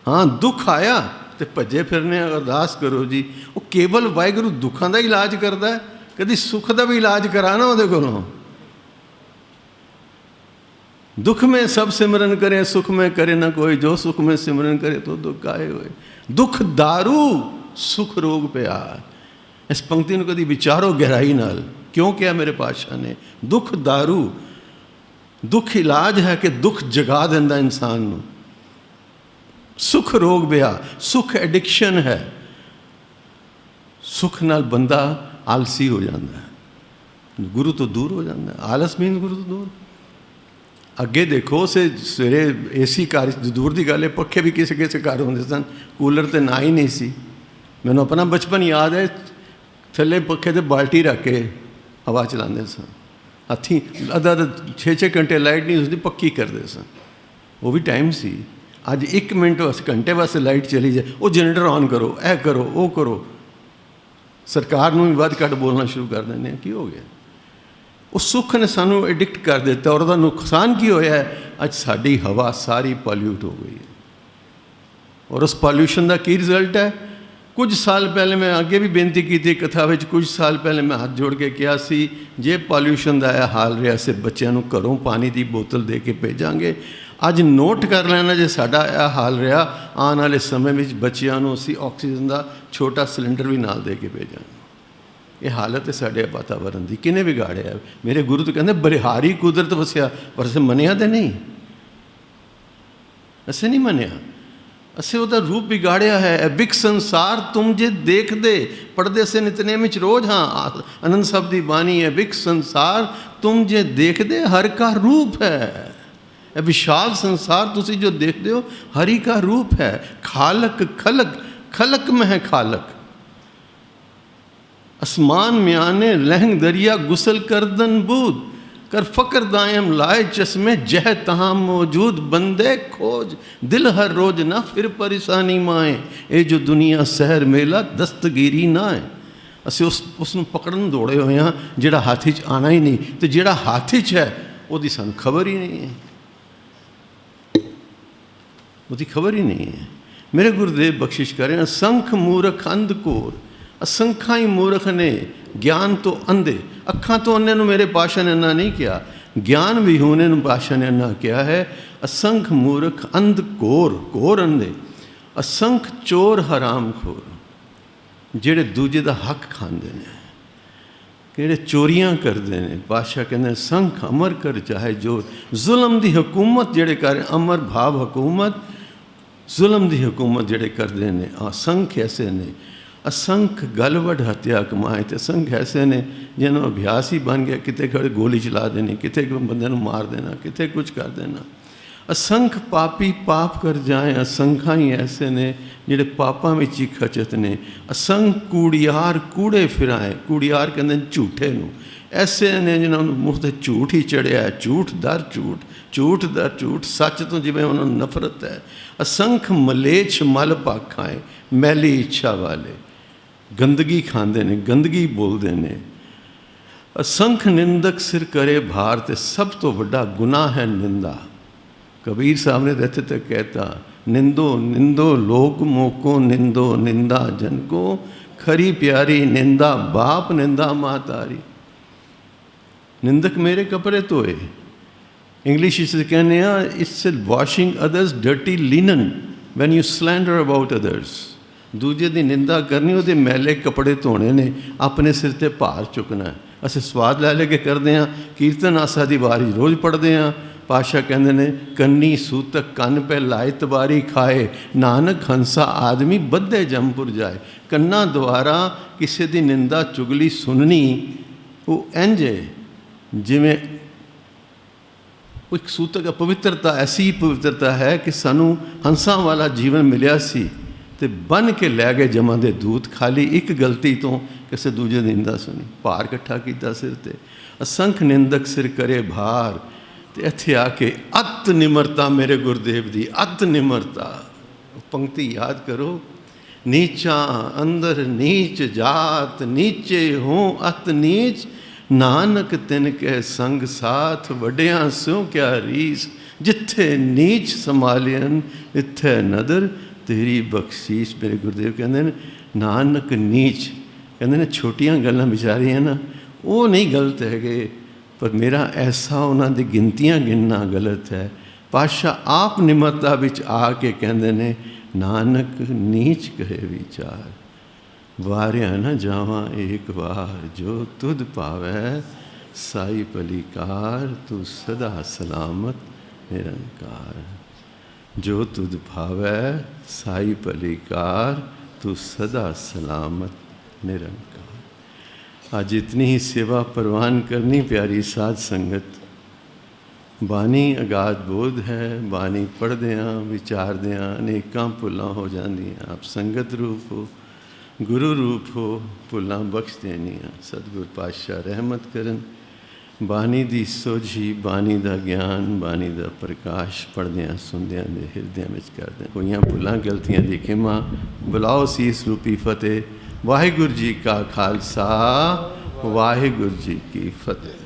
हाँ दुख आया तो भजे फिरने, अरदास करो जी। वो केवल वाहिगुरू दुखों का इलाज करता है, कभी सुख का भी इलाज कराना वो कोलों। दुख में सब सिमरन करे, सुख में करे ना कोई, जो सुख में सिमरन करे तो दुख आए हुए। दुख दारू सुख रोग प्यार। इस पंक्ति को कभी विचारो गहराई नाल, क्यों क्या मेरे पातशाह ने। दुख दारू, दुख इलाज है कि दुख जगा देंदा इंसान नूं। सुख रोग ब्याह, सुख एडिक्शन है। सुख नाल बंदा आलसी हो जाता है, गुरु तो दूर हो जाता है। आलस मीन गुरु तो दूर। अगे देखो से सवेरे एसी घर दूर की गल है, पखे भी किसी किसी घर होंगे सन, कूलर तो ना ही नहीं सी। मैनू अपना बचपन याद है, थले पखे ते बाल्टी रख के हवा चलाते सन, हथी अद्धा 6-6 घंटे लाइट नहीं उसकी पक्की करते सन। वो भी टाइम सी। अज 1 मिनट घंटे वास्ते लाइट चली जाए, वो जनरेटर ऑन करो, ऐ करो, वो करो। सरकार नूं भी वध घट बोलना शुरू कर देंगे, की हो गया। उस सुख ने सानू एडिक्ट कर दिता, और उसका नुकसान की होया है, अज साड़ी हवा सारी पॉल्यूट हो गई है। और उस पॉल्यूशन का की रिजल्ट है। कुछ साल पहले मैं अगे भी बेनती की थी कथा में, कुछ साल पहले मैं हाथ जोड़ के कहा सी, जे पॉल्यूशन का यह हाल रहा से बच्चों को घरों पानी की बोतल दे के भेजांगे। अज नोट कर लेना, जे साडा यह हाल रहा, आने वाले समय में बच्चों को असी ऑक्सीजन का छोटा सिलेंडर भी नाल दे के भेजांगे। ये हालत है साढ़े वातावरण की, किने बिगाड़िया। मेरे गुरु तो कहते बरिहारी कुदरत वसिया, पर असें मनिया तो नहीं, असें नहीं मनिया। असें उसका रूप बिगाड़िया है। बिक संसार तुम जे देख दे, पढ़ते से नितने में रोज। हाँ आनंद साहब की बानी है, बिक संसार तुम जे देख दे, हर का रूप है। विशाल संसार तुसी जो देखते हो, हरि का रूप है। खालक खलक, खलक में है खालक। आसमान में आने लहंग दरिया, गुसल करदन बूद, कर फकर दायम लाए चश्मे, जह तहाँ मौजूद बंदे खोज, दिल हर रोज ना फिर परेशानी माए, ये जो दुनिया सहर मेला दस्तगिरी ना है। असी उसनों पकड़न दौड़े हुए हैं, जिहड़ा हाथ च आना ही नहीं, तो जिहड़ा हाथ च है उसकी सानू खबर ही नहीं है, उसकी खबर ही नहीं है। मेरे गुरुदेव बख्शिश करें, असंख मूर्ख अंधकोर, असंख्या ही मूर्ख ने, ज्ञान तो अंधे। अखा तो अन्ने नूं मेरे पातशाह ने इन्ना नहीं किया, ज्ञान विहूने नूं पातशाह ने इन्ना किया है। असंख मूर्ख अंध घोर, घोर अंधे। असंख चोर हराम खोर, जिहड़े दूजे दा हक खांदे ने, किहड़े चोरियां करते हैं। पातशाह कहते संख अमर कर चाहे जोर। जुल्म दी हुकूमत जिहड़े कर, अमर भाव हुकूमत, जुल्म दी हुकूमत जिहड़े करते हैं, असंख ऐसे ने। असंख गलवड हत्या कमाए, तो असंख ऐसे ने जिन्होंने अभ्यास ही बन गया, कितने खड़े गोली चला देनी, कितने बंदे नूं मार देना, कितने कुछ कर देना। असंख पापी पाप कर जाए, असंख्या ही ऐसे ने जिहड़े पापां विच ही खचत ने। असंख कूड़ियार कूड़े फिराए, कूड़ियार कहते हैं झूठे नूं, ऐसे ने जिन्होंने मुँह ते झूठ ही चढ़िया है, झूठ दर झूठ, झूठ दर झूठ, सच तो जिवें उन्होंने नफरत है। असंख मलेच्छ मल पाखाए, मैली इच्छा वाले, गंदगी खाते ने, गंदगी बोलते ने। असंख निंदक सिर करे भार, ते सब तो बड़ा गुनाह है निंदा। कबीर साहब ने रहते तक कहता, निंदो निंदो लोक मोको, निंदो निंदा जन को, खरी प्यारी निंदा बाप निंदा माँ तारी। निंदक मेरे कपड़े धोए। इंग्लिश इसे कहने it's washing others dirty linen when you slander about others. दूजे की निंदा करनी, वो मैले कपड़े धोने ने, अपने सिर ते भार चुकना है। अस स्वाद लै लेके करते हैं, कीर्तन आसा की वारी रोज़ पढ़ते हैं। पातशाह कहते ने, कन्नी सूतक कन पे लाए तबारी खाए, नानक हंसा आदमी बद्धे जमपुर जाए। कन्ना द्वारा किसी की निंदा चुगली सुननी वो इंज है जिमें एक सूतक पवित्रता, ऐसी पवित्रता है कि सानू हंसा वाला जीवन मिलिया सी ते बन के लै गए जमा दे दूत, खाली एक गलती तो किसी दूजे की निंदा सुनी, भार इकट्ठा किया सिर ते। असंख निंदक सिर करे भार, तो इत्थे आके अत निमरता मेरे गुरुदेव की, अत निमरता। पंक्ति याद करो, नीचा अंदर नीच जात, नीचे हों अत नीच, नानक तिन के संग साथ, वड्डियां स्यों क्या रीस। जिथे नीच संभालियन इत्थे नदर, तेरी बख्शीश। मेरे गुरुदेव कहते हैं नानक नीच, कहते हैं छोटियां गल्लां विचारियां ना वो नहीं गलत है, पर मेरा ऐसा उन्होंने गिनतियां गिनना गलत है। पातशाह आप निमरता विच आके कहते ने, नानक नीच कहे विचार, वारिया न जावा एक बार, जो तुद पावै साई पलीकार, तू सदा सलामत निरंकार। जो तुद भावै साई पलीकार, तू सदा सलामत निरंकार। आज इतनी ही सेवा परवान करनी प्यारी साध संगत। बानी अगाध बोध है, बानी पढ़द्या विचारद्या अनेकां भुलां हो जांदियां। आप संगत रूप हो, गुरु रूप हो, भुलां बख्श देनियां। सतगुर पातशाह रहमत करन। बानी दी सोझी, बानी दा ज्ञान, बानी दा प्रकाश पढ़द्या सुनद्या दे हिरदियां विच कर दें। कोईयां भुलां गलतियां दी खिमा। बुलाओ सीस रूपी फतेह। वाहिगुरू जी का खालसा, वाहिगुरू जी की फतेह।